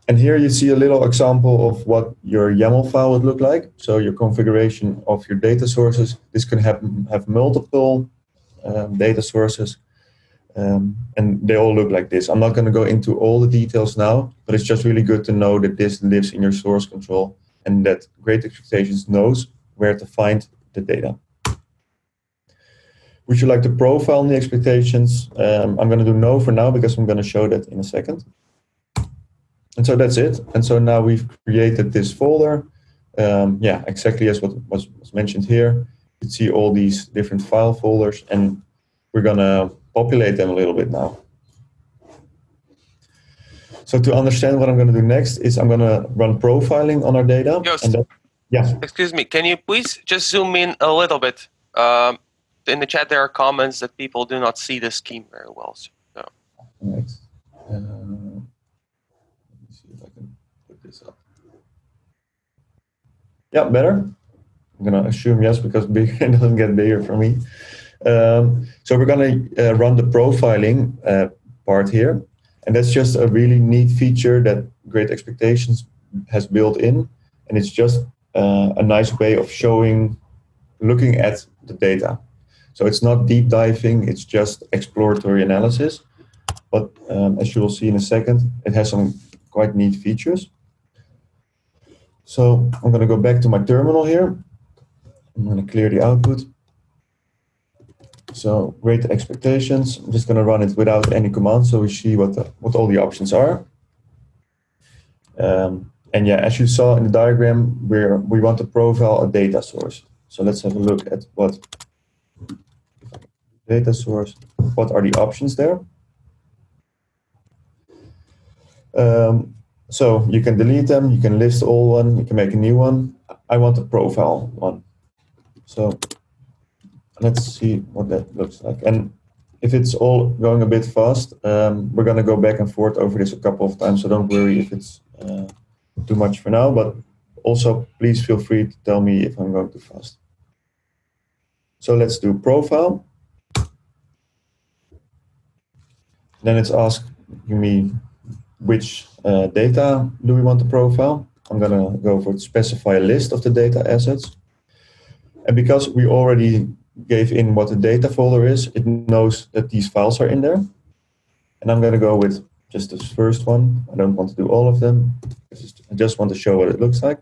And here you see a little example of what your YAML file would look like. So your configuration of your data sources. This can have multiple data sources. And they all look like this. I'm not going to go into all the details now, but it's just really good to know that this lives in your source control and that Great Expectations knows where to find the data. Would you like to profile the expectations? I'm going to do no for now because I'm going to show that in a second. And so that's it. And so now we've created this folder. Exactly as what was mentioned here. You can see all these different file folders, and we're going to populate them a little bit now. So to understand what I'm going to do next is I'm going to run profiling on our data. Joost, excuse me, can you please just zoom in a little bit? In the chat there are comments that people do not see the scheme very well. So. Right. Let me see if I can put this up. Yeah, better? I'm going to assume yes, because bigger doesn't get bigger for me. So we're going to run the profiling part here. And that's just a really neat feature that Great Expectations has built in. And it's just a nice way of looking at the data. So it's not deep diving, it's just exploratory analysis. But as you will see in a second, it has some quite neat features. So I'm going to go back to my terminal here. I'm going to clear the output. So Great Expectations, I'm just going to run it without any commands so we see what all the options are. And yeah, as you saw in the diagram, we want to profile a data source. So let's have a look at what data source, what are the options there. So you can delete them, you can list all one, you can make a new one. I want to profile one. So let's see what that looks like. And if it's all going a bit fast, we're going to go back and forth over this a couple of times, so don't worry if it's too much for now, but also please feel free to tell me if I'm going too fast. So let's do profile. Then it's asking me which data do we want to profile. I'm going to go for specify a list of the data assets. And because we already gave in what the data folder is, it knows that these files are in there. And I'm going to go with just this first one. I don't want to do all of them. I just want to show what it looks like.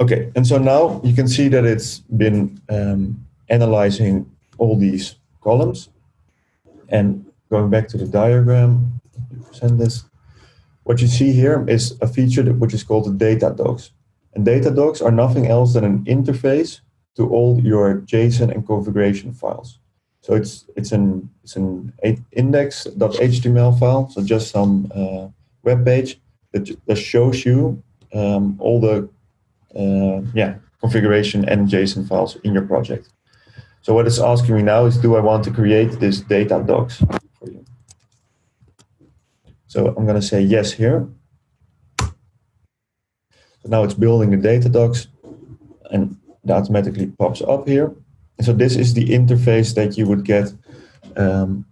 Okay, and so now you can see that it's been analyzing all these columns. And going back to the diagram, present this. What you see here is a feature which is called the data docs. And data docs are nothing else than an interface to all your JSON and configuration files. So it's an index.html file, so just some web page that shows you all the configuration and JSON files in your project. So what it's asking me now is, do I want to create this data docs for you? So I'm going to say yes here. So now it's building the data docs, and it automatically pops up here. And so this is the interface that you would get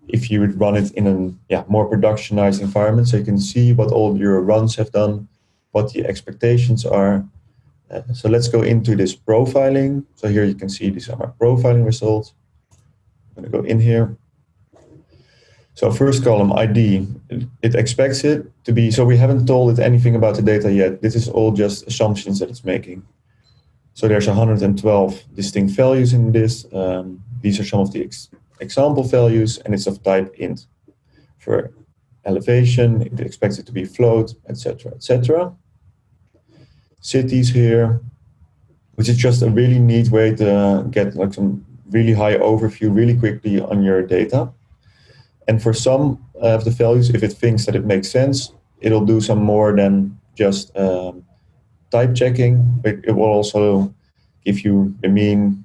if you would run it in a more productionized environment. So you can see what all your runs have done, what the expectations are. So let's go into this profiling. So here you can see these are my profiling results. I'm going to go in here. So first column, ID, it expects it to be, so we haven't told it anything about the data yet. This is all just assumptions that it's making. So there's 112 distinct values in this. These are some of the example values, and it's of type int. For elevation, it expects it to be float, etc., etc. Cities here, which is just a really neat way to get like some really high overview really quickly on your data. And for some of the values, if it thinks that it makes sense, it'll do some more than just type checking, but it will also give you the mean,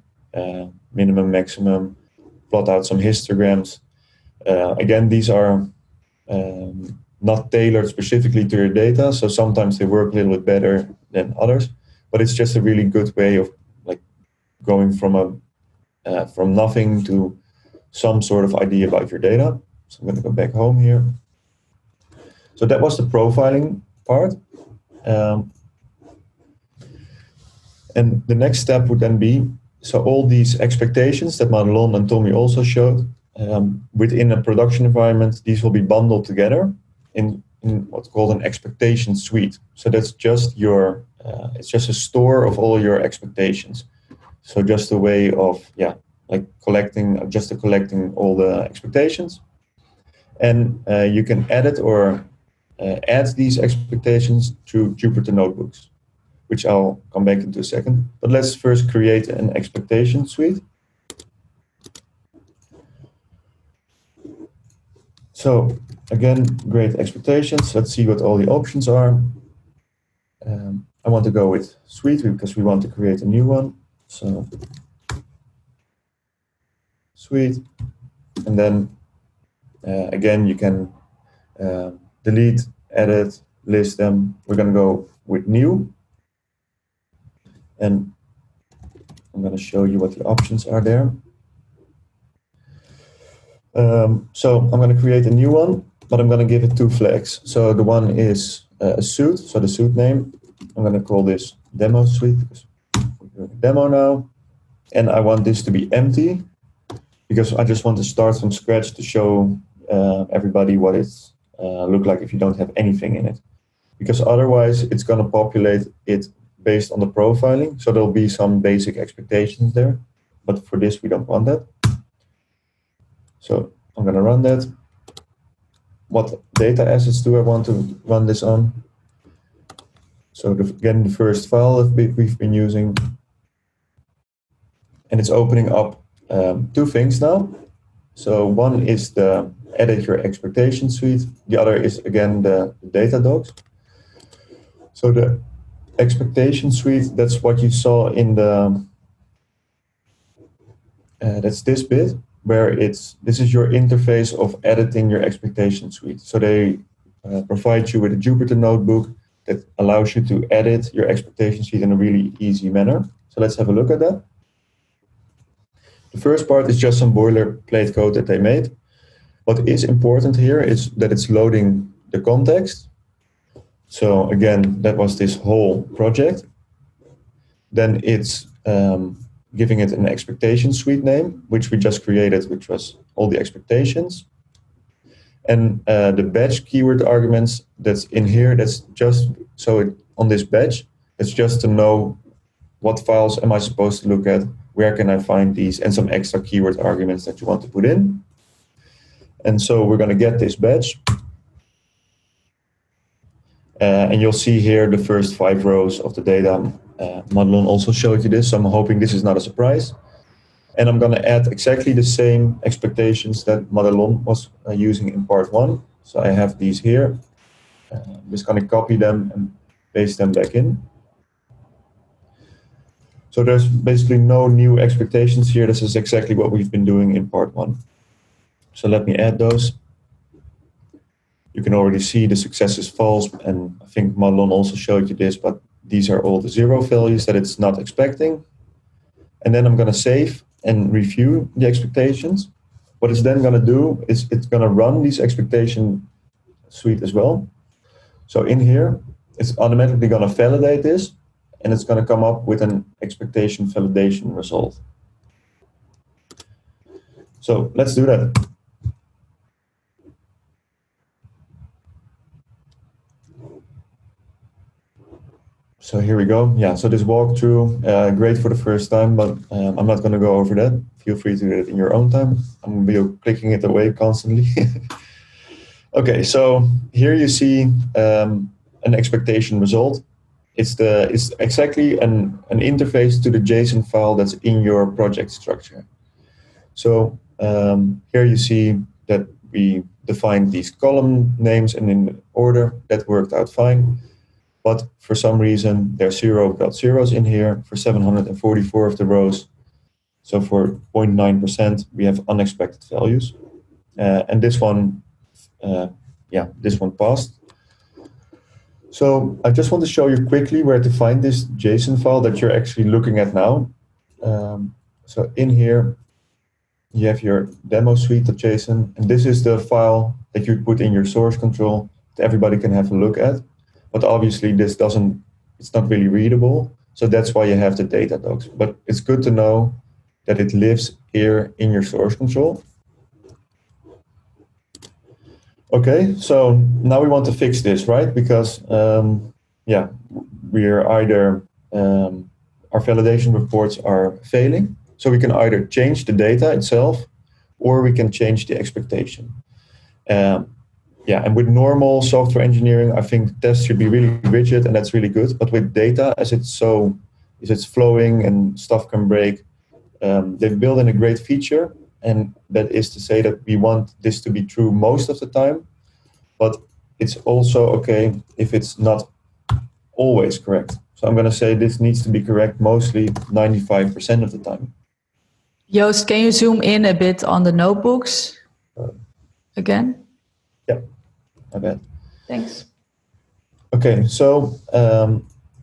minimum, maximum, plot out some histograms. Again, these are not tailored specifically to your data, so sometimes they work a little bit better than others, but it's just a really good way of like going from nothing to some sort of idea about your data. So I'm going to go back home here. So that was the profiling part. And the next step would then be, so all these expectations that Madelon and Tommy also showed, within a production environment, these will be bundled together in what's called an expectation suite. So that's just your, it's just a store of all your expectations. So just a way of, like collecting all the expectations. And you can edit or add these expectations through Jupyter Notebooks, which I'll come back into a second. But let's first create an expectation suite. So again, great expectations. Let's see what all the options are. I want to go with suite because we want to create a new one. So suite, and then again, you can delete, edit, list them. We're going to go with new. And I'm going to show you what the options are there. So I'm going to create a new one, but I'm going to give it two flags. So the one is a suite, so the suite name. I'm going to call this demo suite because we're doing a demo now. And I want this to be empty because I just want to start from scratch to show everybody what it's look like if you don't have anything in it. Because otherwise it's going to populate it based on the profiling. So there'll be some basic expectations there, but for this we don't want that. So I'm going to run that. What data assets do I want to run this on? So again, the first file that we've been using. And it's opening up two things now. So one is the edit your expectation suite. The other is again the data docs. So the expectation suite, that's what you saw in the, that's this bit where this is your interface of editing your expectation suite. So they provide you with a Jupyter notebook that allows you to edit your expectation suite in a really easy manner. So let's have a look at that. The first part is just some boilerplate code that they made. What is important here is that it's loading the context. So again, that was this whole project. Then it's giving it an expectation suite name, which we just created, which was all the expectations. And the batch keyword arguments that's in here, that's just, so on this batch, it's just to know what files am I supposed to look at, where can I find these, and some extra keyword arguments that you want to put in. And so we're going to get this batch. And you'll see here the first 5 rows of the data. Madelon also showed you this, so I'm hoping this is not a surprise. And I'm going to add exactly the same expectations that Madelon was using in part 1. So I have these here. I'm just going to copy them and paste them back in. So there's basically no new expectations here. This is exactly what we've been doing in part 1. So let me add those. You can already see the success is false, and I think Madelon also showed you this, but these are all the 0 values that it's not expecting. And then I'm going to save and review the expectations. What it's then going to do is it's going to run this expectation suite as well. So in here, it's automatically going to validate this, and it's going to come up with an expectation validation result. So let's do that. So here we go. Yeah, so this walkthrough, great for the first time, but I'm not going to go over that. Feel free to do it in your own time. I'm going to be clicking it away constantly. Okay, so here you see an expectation result. It's exactly an interface to the JSON file that's in your project structure. So here you see that we defined these column names and in order. That worked out fine. But for some reason, there's 0 zeros in here for 744 of the rows. So for 0.9%, we have unexpected values. And this one, this one passed. So I just want to show you quickly where to find this JSON file that you're actually looking at now. So in here, you have your demo suite.json, and this is the file that you put in your source control that everybody can have a look at. But obviously it's not really readable. So that's why you have the data docs. But it's good to know that it lives here in your source control. Okay, so now we want to fix this, right? Because, we are either, our validation reports are failing. So we can either change the data itself, or we can change the expectation. And with normal software engineering, I think tests should be really rigid, and that's really good. But with data, as it's flowing and stuff can break, they've built in a great feature, and that is to say that we want this to be true most of the time, but it's also okay if it's not always correct. So I'm going to say this needs to be correct mostly 95% of the time. Joost, can you zoom in a bit on the notebooks again? Yeah, I bet. Thanks. Okay, so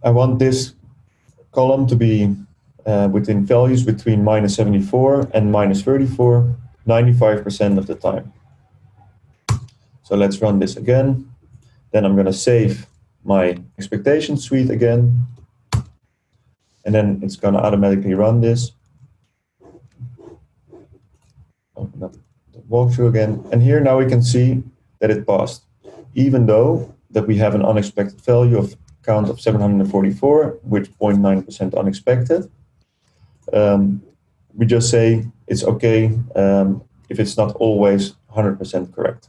I want this column to be within values between -74 and -34, 95% of the time. So let's run this again. Then I'm going to save my expectation suite again. And then it's going to automatically run this. Open up the walkthrough again. And here now we can see that it passed, even though that we have an unexpected value of count of 744, with 0.9% unexpected. We just say it's okay if it's not always 100% correct.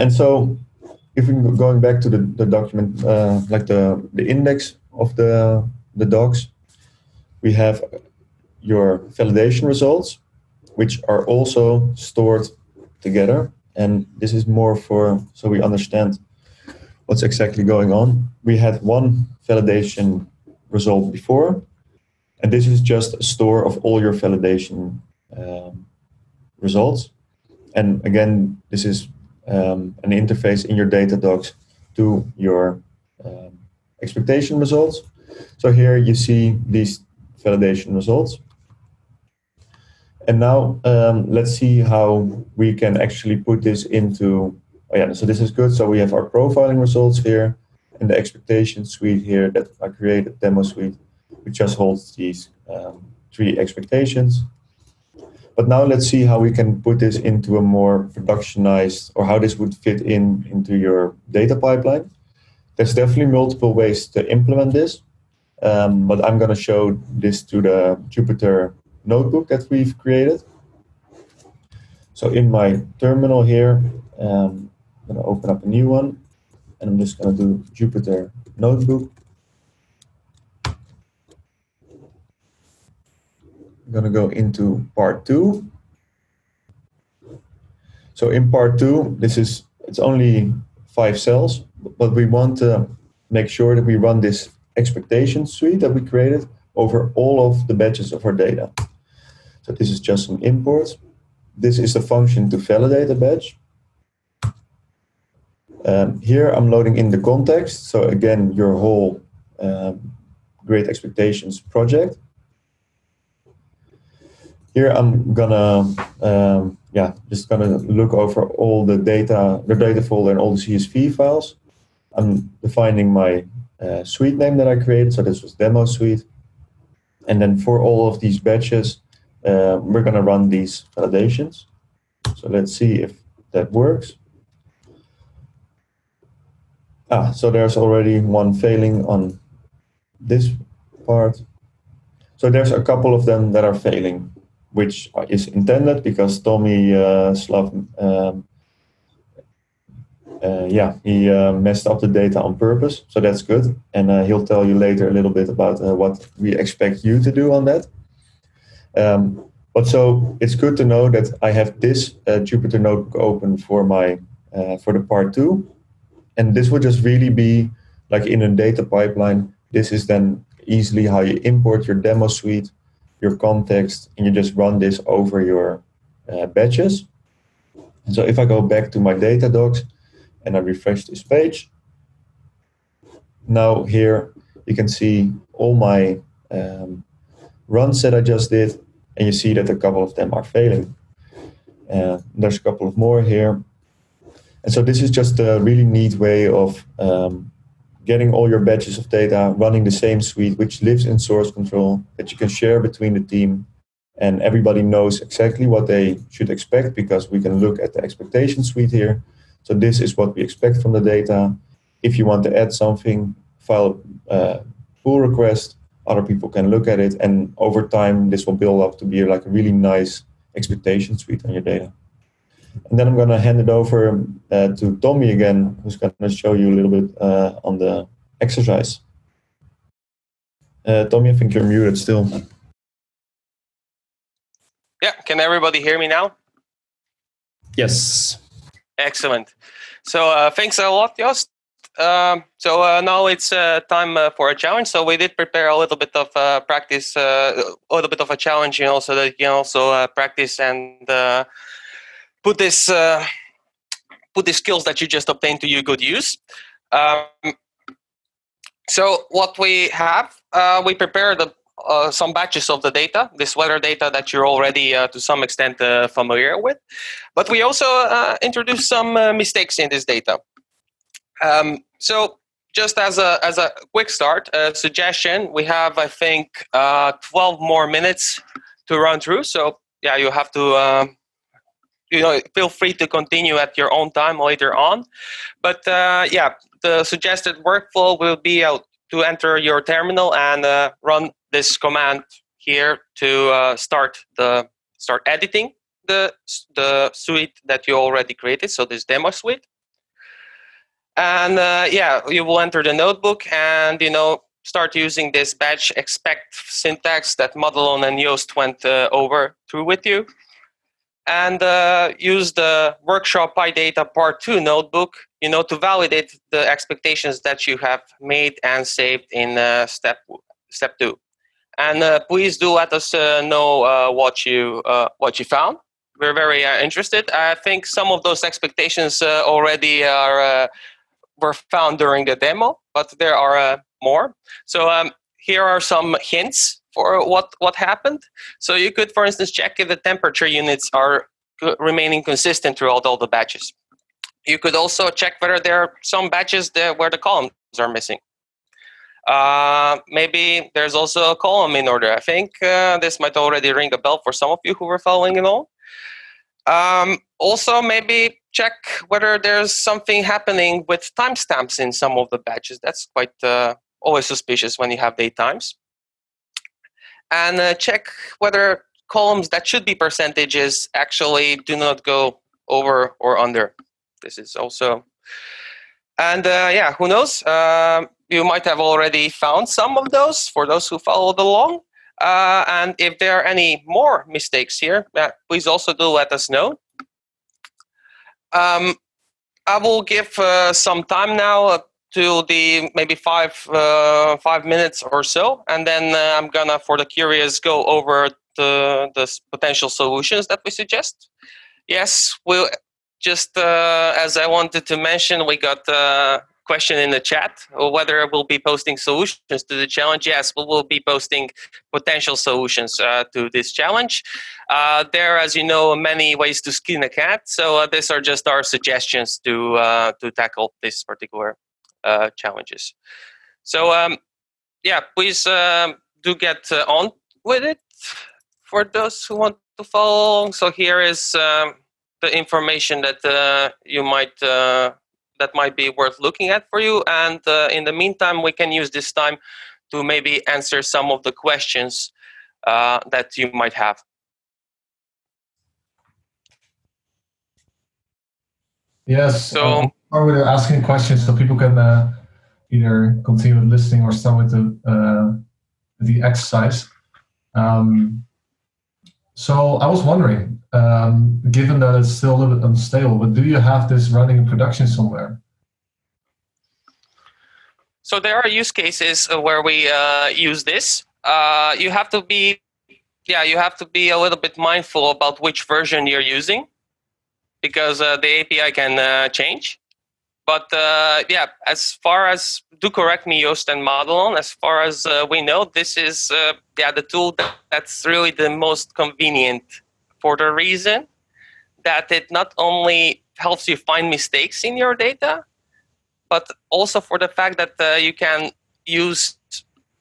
And so if we're going back to the document, like the index of the docs, we have your validation results, which are also stored together. And this is more so we understand what's exactly going on. We had one validation result before, and this is just a store of all your validation results. And again, this is an interface in your data docs to your expectation results. So here you see these validation results. And now let's see how we can actually put this into, so this is good. So we have our profiling results here and the expectation suite here that I created, demo suite, which just holds these 3 expectations. But now let's see how we can put this into a more productionized, or how this would fit into your data pipeline. There's definitely multiple ways to implement this, but I'm going to show this to the Jupyter notebook that we've created. So in my terminal here, I'm going to open up a new one, and I'm just going to do Jupyter notebook. I'm going to go into part 2. So in part 2, it's only 5 cells, but we want to make sure that we run this expectation suite that we created over all of the batches of our data. So this is just an import. This is the function to validate a batch. Here I'm loading in the context. So again, your whole Great Expectations project. Here I'm gonna just gonna look over all the data folder and all the CSV files. I'm defining my suite name that I created. So this was demo suite. And then for all of these batches, we're gonna run these validations. So let's see if that works. So there's already one failing on this part. So there's a couple of them that are failing, which is intended because Tomislav he messed up the data on purpose, so that's good. And he'll tell you later a little bit about what we expect you to do on that. But so it's good to know that I have this Jupyter notebook open for my for the part 2, and this would just really be like in a data pipeline. This is then easily how you import your demo suite, your context, and you just run this over your batches. And so if I go back to my data docs and I refresh this page, now here you can see all my runs that I just did, and you see that a couple of them are failing. There's a couple of more here. And so this is just a really neat way of getting all your batches of data, running the same suite, which lives in source control, that you can share between the team, and everybody knows exactly what they should expect because we can look at the expectation suite here. So this is what we expect from the data. If you want to add something, file a pull request, other people can look at it, and over time this will build up to be like a really nice expectation suite on your data. And then I'm going to hand it over to Tommy again, who's going to show you a little bit on the exercise. Tommy, I think you're muted still. Yeah, can everybody hear me now? Yes. Excellent. So thanks a lot, Joost. So now it's time for a challenge. So we did prepare a little bit of practice, a little bit of a challenge, so that you can also practice and put this skills that you just obtained to good use. So what we have, we prepared some batches of the data, this weather data that you're already to some extent familiar with, but we also introduced some mistakes in this data. So just as a quick start, suggestion, we have, I think, 12 more minutes to run through. So yeah, you have to, feel free to continue at your own time later on. But yeah, the suggested workflow will be to enter your terminal and run this command here to start editing the suite that you already created. So this demo suite. And yeah, you will enter the notebook and start using this batch expect syntax that Madelon and Joost went through with you, and use the workshop PyData part 2 notebook, to validate the expectations that you have made and saved in step 2. And please do let us know what you found. We're very interested. I think some of those expectations already were found during the demo, but there are more. So here are some hints for what happened. So you could, for instance, check if the temperature units are remaining consistent throughout all the batches. You could also check whether there are some batches where the columns are missing. Maybe there's also a column in order. I think this might already ring a bell for some of you who were following along. Also, maybe check whether there's something happening with timestamps in some of the batches. That's quite always suspicious when you have date times. And check whether columns that should be percentages actually do not go over or under. This is also, and yeah, who knows? You might have already found some of those for those who followed along. And if there are any more mistakes here, please also do let us know. I will give some time now to the maybe 5 minutes or so, and then I'm gonna, for the curious, go over the potential solutions that we suggest. Yes, we'll just as I wanted to mention, we got a question in the chat whether we'll be posting solutions to the challenge. Yes, we will be posting potential solutions to this challenge. There, as you know, many ways to skin a cat. So these are just our suggestions to tackle this particular challenges. So yeah, please do get on with it for those who want to follow along. So here is the information that you might that might be worth looking at for you. And in the meantime, we can use this time to maybe answer some of the questions that you might have. Yes. So we're asking questions so people can either continue listening or start with the exercise. So I was wondering, given that it's still a little bit unstable, but do you have this running in production somewhere? So there are use cases where we use this. You have to be, you have to be a little bit mindful about which version you're using, because the API can change. But yeah, as far as, do correct me, Joost and Madelon, as far as we know, this is the tool that's really the most convenient, for the reason that it not only helps you find mistakes in your data, but also for the fact that you can use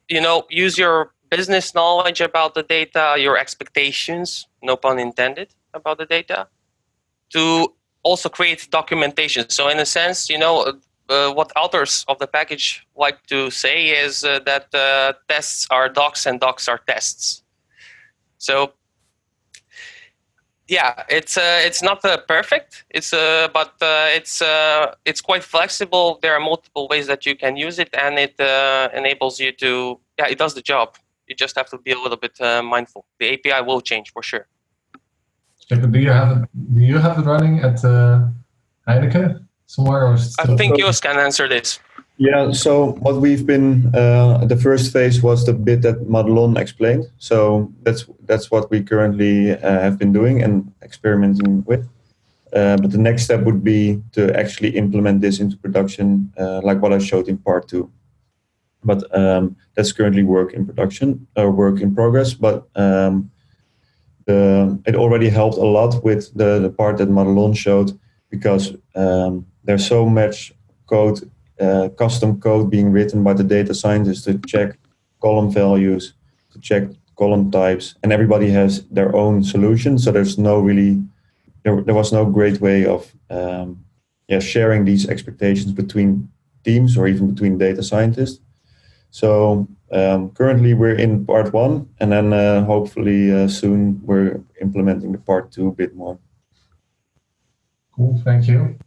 your business knowledge about the data, your expectations, no pun intended, about the data, to also create documentation. So in a sense, what authors of the package like to say is that tests are docs and docs are tests. So yeah, it's not perfect. But it's quite flexible. There are multiple ways that you can use it, and it enables you to, it does the job. You just have to be a little bit mindful. The API will change for sure. Do you have it running at Heineken somewhere, or I think Joost can answer this. Yeah, so what we've been, the first phase was the bit that Madelon explained. So that's what we currently have been doing and experimenting with. But the next step would be to actually implement this into production, like what I showed in part 2. But that's currently work in production, work in progress. But it already helped a lot with the part that Madelon showed, because there's so much code, custom code being written by the data scientists to check column values, to check column types, and everybody has their own solution. So there's no really, there was no great way of sharing these expectations between teams or even between data scientists. So currently we're in part 1, and then hopefully soon we're implementing the part 2 a bit more. Cool, thank you.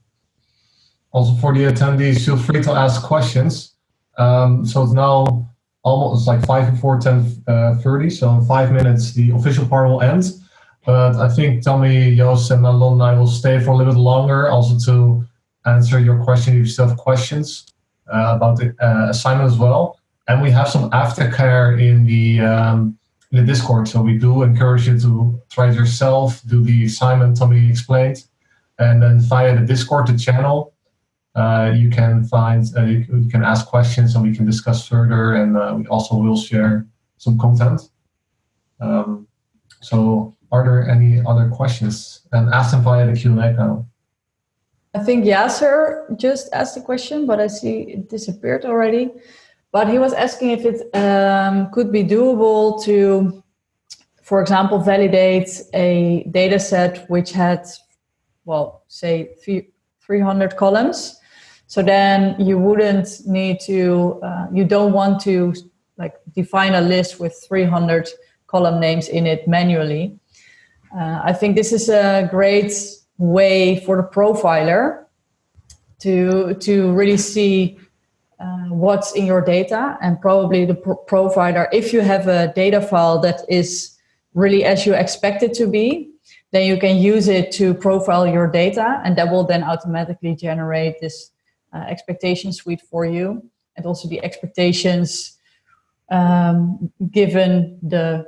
Also for the attendees, feel free to ask questions. So it's now almost like 5 before 10:30, so in 5 minutes the official part will end. But I think Tommy, Joost, and Madelon and I will stay for a little bit longer, also to answer your question if you still have questions about the assignment as well. And we have some aftercare in the Discord, so we do encourage you to try it yourself, do the assignment Tommy explained, and then via the Discord, the channel, you can find, you can ask questions and we can discuss further, and we also will share some content. So are there any other questions? And ask them via the Q&A panel. I think Yasser just asked a question, but I see it disappeared already. But he was asking if it could be doable to, for example, validate a data set which had well, say 300 columns. So then you wouldn't need to, you don't want to like define a list with 300 column names in it manually. I think this is a great way for the profiler to really see what's in your data, and probably the provider, if you have a data file that is really as you expect it to be, then you can use it to profile your data, and that will then automatically generate this expectation suite for you, and also the expectations given the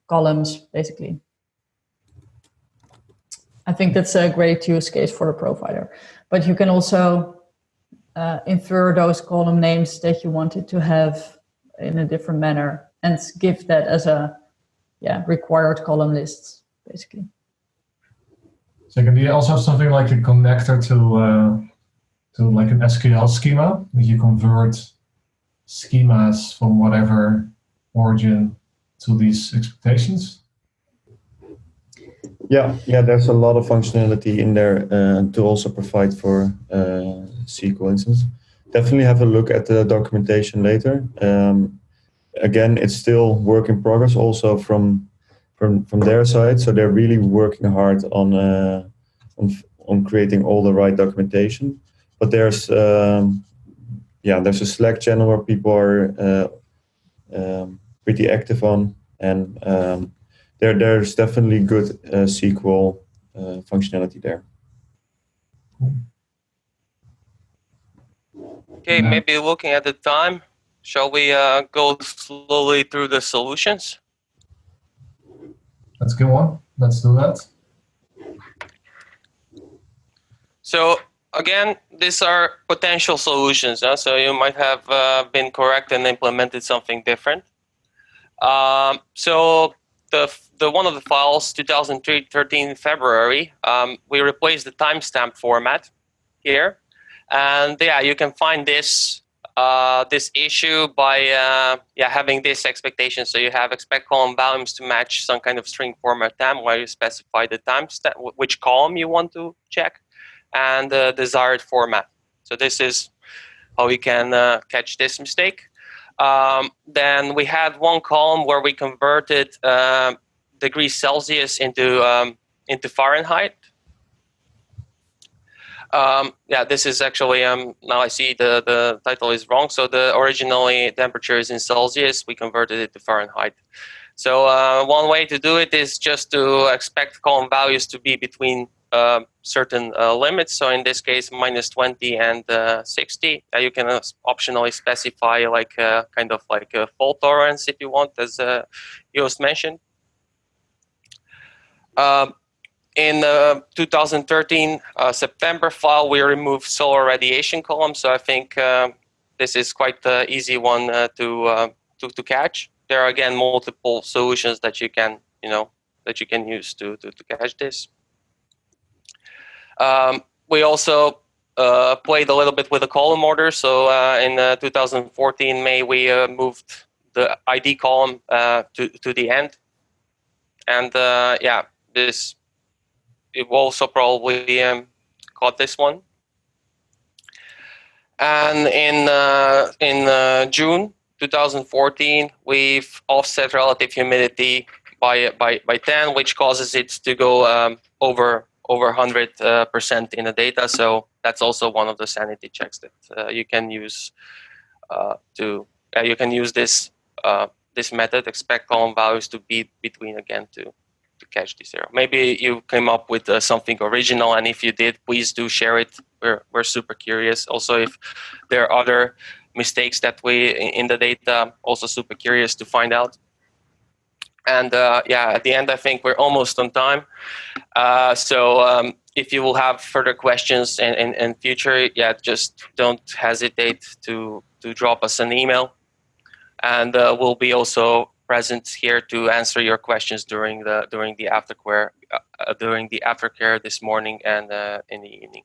columns, basically. I think that's a great use case for the provider. But you can also infer those column names that you wanted to have in a different manner and give that as a required column lists, basically. So can you also have something like a connector to like an SQL schema? You convert schemas from whatever origin to these expectations? Yeah, there's a lot of functionality in there to also provide for SQL instance. Definitely have a look at the documentation later. Again, it's still work in progress also from their side, so they're really working hard on creating all the right documentation. But there's a Slack channel where people are pretty active on, and there's definitely good SQL functionality there. Okay, maybe looking at the time, shall we go slowly through the solutions? That's a good one. Let's do that. So again, these are potential solutions. So you might have been correct and implemented something different. So the one of the files, 2013 February, we replaced the timestamp format here, and you can find this this issue by having this expectation. So you have expect column values to match some kind of string format time, where you specify the timestamp, which column you want to check, and the desired format. So this is how we can catch this mistake. Then we had one column where we converted degrees Celsius into Fahrenheit. This is actually now I see the title is wrong. So the originally temperature is in Celsius. We converted it to Fahrenheit. So one way to do it is just to expect column values to be between certain limits. So in this case, -20 and 60. You can optionally specify like kind of like a fault tolerance if you want, as Joost mentioned. In the 2013 September file, we removed solar radiation column. So I think this is quite an easy one to catch. There are again multiple solutions that you can use to catch this. We also played a little bit with the column order. So in 2014 May, we moved the ID column to the end, and this. You've also probably caught this one. And in June 2014, we've offset relative humidity by 10, which causes it to go over 100% in the data. So that's also one of the sanity checks that you can use you can use this method, expect column values to be between again to catch this error. Maybe you came up with something original, and if you did, please do share it. We're super curious. Also, if there are other mistakes that we in the data, also super curious to find out. And at the end, I think we're almost on time. So if you will have further questions in future, just don't hesitate to drop us an email, and we'll be also present here to answer your questions during the aftercare this morning and in the evening.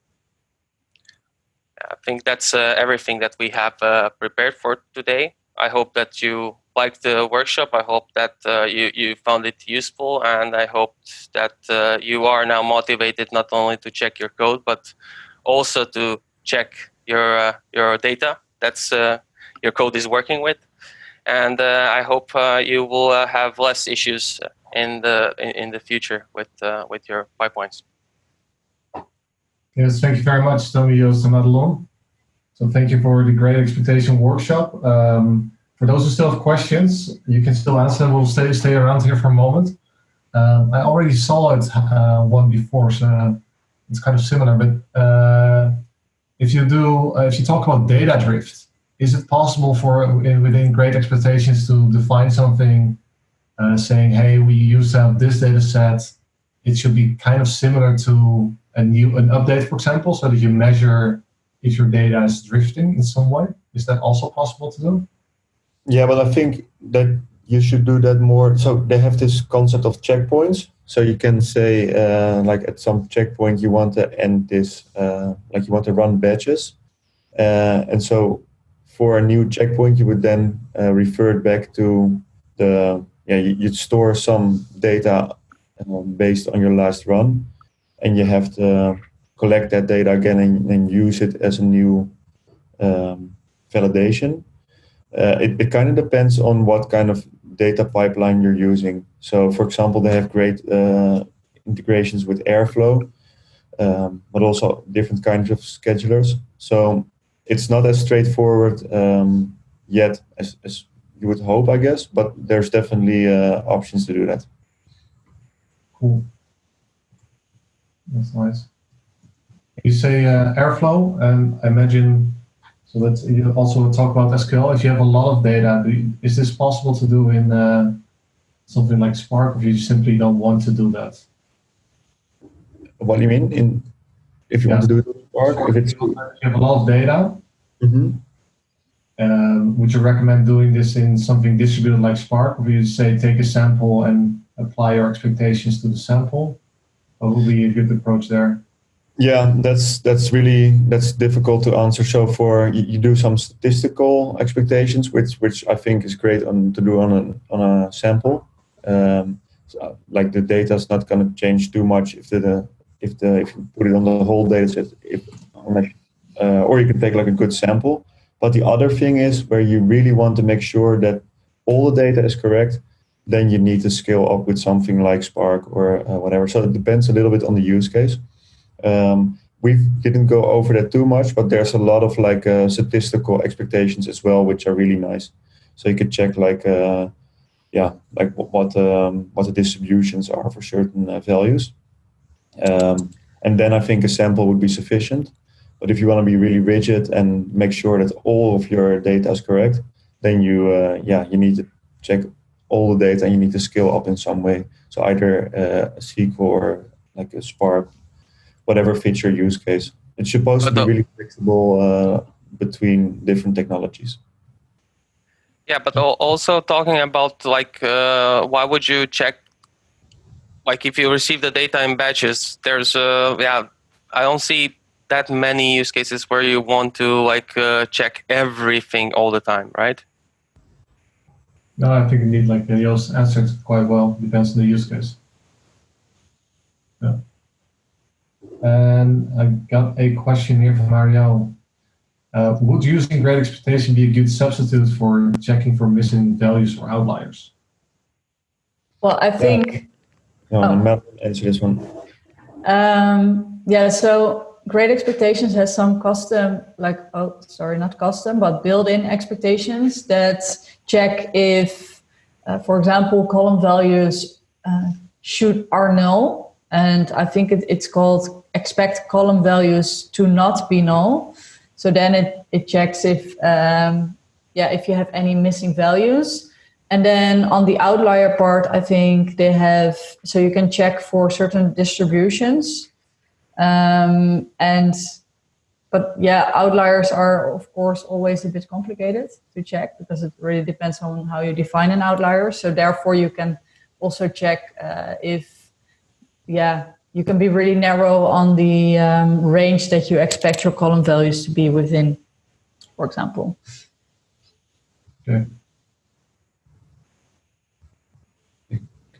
I think that's everything that we have prepared for today. I hope that you liked the workshop. I hope that you found it useful, and I hope that you are now motivated not only to check your code, but also to check your data that's your code is working with. And I hope you will have less issues in the future with your pipelines. Yes, thank you very much, Tommy, Joost, and Madelon. So thank you for the Great Expectation workshop. For those who still have questions, you can still answer them. We'll stay around here for a moment. I already saw it one before, so it's kind of similar. But if you talk about data drift, is it possible for within Great Expectations to define something saying, hey, we used to have this data set. It should be kind of similar to an update, for example, so that you measure if your data is drifting in some way. Is that also possible to do? Yeah, but I think that you should do that more. So they have this concept of checkpoints. So you can say, like at some checkpoint, you want to end this, like you want to run batches. And so for a new checkpoint, you would then refer back to you'd store some data based on your last run, and you have to collect that data again and use it as a new validation. It kind of depends on what kind of data pipeline you're using. So, for example, they have great integrations with Airflow, but also different kinds of schedulers. So it's not as straightforward yet as you would hope, I guess, but there's definitely options to do that. Cool. That's nice. You say Airflow, and I imagine, so that you also talk about SQL. If you have a lot of data, is this possible to do in something like Spark, if you simply don't want to do that? What do you mean? If you want to do it in Spark? If you have a lot of data, would you recommend doing this in something distributed like Spark? Or would you say take a sample and apply your expectations to the sample? What would be a good approach there? Yeah, that's difficult to answer. So you do some statistical expectations, which I think is great to do on a sample. So, like the data is not going to change too much if you put it on the whole data set, or you can take like a good sample. But the other thing is where you really want to make sure that all the data is correct, then you need to scale up with something like Spark or whatever. So it depends a little bit on the use case. We didn't go over that too much, but there's a lot of like statistical expectations as well, which are really nice. So you could check like what the distributions are for certain values, and then I think a sample would be sufficient. But if you want to be really rigid and make sure that all of your data is correct, then you need to check all the data and you need to scale up in some way. So either a SQL or like a Spark, whatever fits your use case. It's supposed to be really flexible between different technologies. Yeah, but also talking about like why would you check? Like if you receive the data in batches, there's I don't see that many use cases where you want to like check everything all the time, right? No, I think indeed, like Joost answered quite well. Depends on the use case. Yeah. And I got a question here from Marielle. Would using Great Expectation be a good substitute for checking for missing values or outliers? Well, I think... Madelon, answer this one. So Great Expectations has some custom, not custom, but built-in expectations that check if, for example, column values are null. And I think it's called expect column values to not be null. So then it checks if you have any missing values. And then on the outlier part, I think they have, so you can check for certain distributions. Outliers are of course always a bit complicated to check because it really depends on how you define an outlier. So therefore you can also check you can be really narrow on the range that you expect your column values to be within, for example. Okay.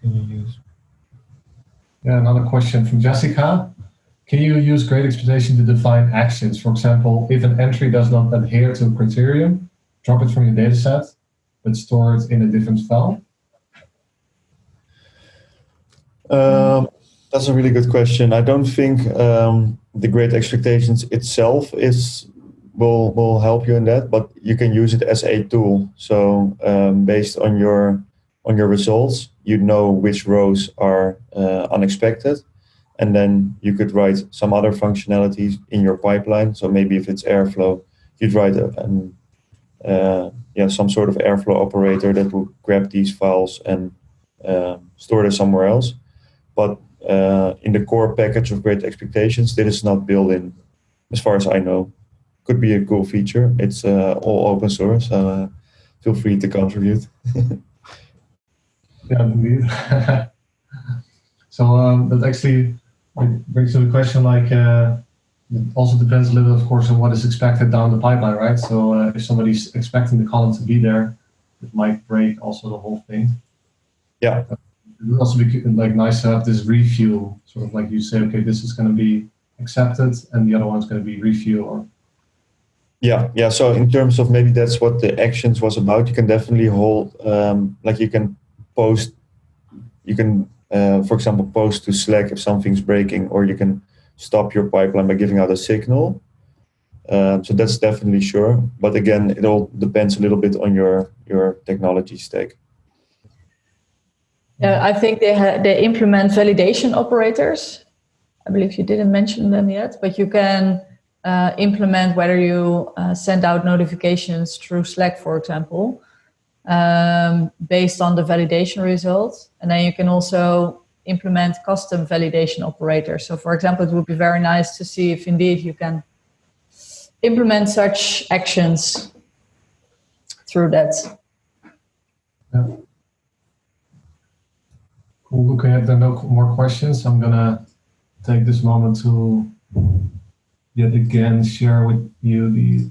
can you use? Yeah, another question from Jessica. Can you use Great Expectation to define actions? For example, if an entry does not adhere to a criterion, drop it from your dataset, but store it in a different file? That's a really good question. I don't think the Great Expectations itself will help you in that, but you can use it as a tool. So based on your results, you know which rows are unexpected, and then you could write some other functionalities in your pipeline. So maybe if it's Airflow, you'd write some sort of Airflow operator that will grab these files and store them somewhere else. But in the core package of Great Expectations, that is not built in, as far as I know. Could be a cool feature. It's all open source, so feel free to contribute. Yeah, indeed. So that actually brings to the question, like, it also depends a little bit, of course, on what is expected down the pipeline, right? So if somebody's expecting the column to be there, it might break also the whole thing. Yeah. It would also be like nice to have this review, sort of like you say, okay, this is going to be accepted, and the other one's going to be review. Or yeah. So in terms of maybe that's what the actions was about. You can definitely hold, like you can post. You can, for example, post to Slack if something's breaking, or you can stop your pipeline by giving out a signal. So that's definitely sure. But again, it all depends a little bit on your technology stack. I think they implement validation operators. I believe you didn't mention them yet, but you can implement whether you send out notifications through Slack, for example, based on the validation results. And then you can also implement custom validation operators. So for example, it would be very nice to see if indeed you can implement such actions through that. yeah. Cool. Looking at the no more questions, I'm gonna take this moment to yet again share with you the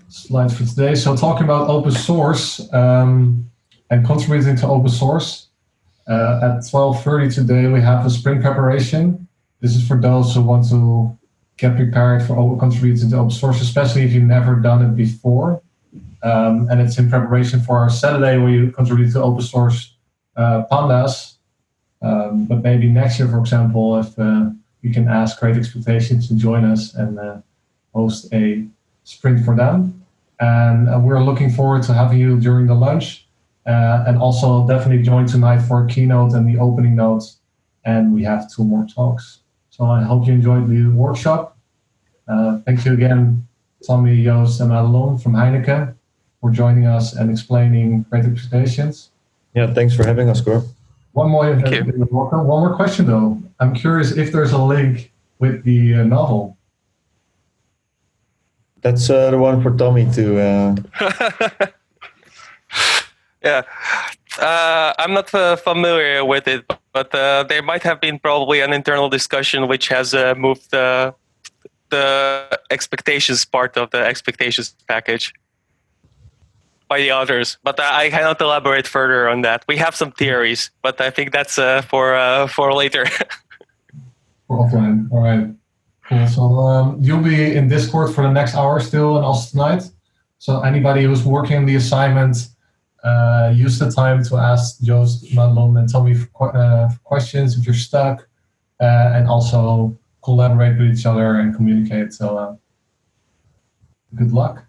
slides for today. So talking about open source and contributing to open source. At 12:30 today, we have a sprint preparation. This is for those who want to get prepared for contributing to open source, especially if you've never done it before. And it's in preparation for our Saturday where you contribute to open source pandas. But maybe next year, for example, if you can ask Great Expectations to join us and host a sprint for them. And we're looking forward to having you during the lunch. And also definitely join tonight for a keynote and the opening notes. And we have 2 more talks. So I hope you enjoyed the workshop. Thank you again, Tommy, Joost, and Madelon from Heineken for joining us and explaining Great Expectations. Yeah, thanks for having us, Cor. One more question though. I'm curious if there's a link with the novel. That's the one for Tommy to... Yeah, I'm not familiar with it, but there might have been probably an internal discussion which has moved the expectations part of the expectations package by the authors. But I cannot elaborate further on that. We have some theories, but I think that's for later. For offline, all right. Cool. So you'll be in Discord for the next hour still, and also tonight. So anybody who's working on the assignment, use the time to ask Joost, Madelon, and Tommy for questions if you're stuck, and also collaborate with each other and communicate. So good luck.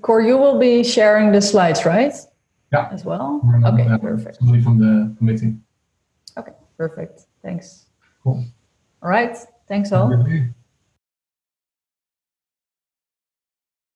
Cor, you will be sharing the slides, right? Yeah. As well? Okay, Okay, perfect. Somebody from the committee. Okay, perfect. Thanks. Cool. All right. Thanks all. Okay.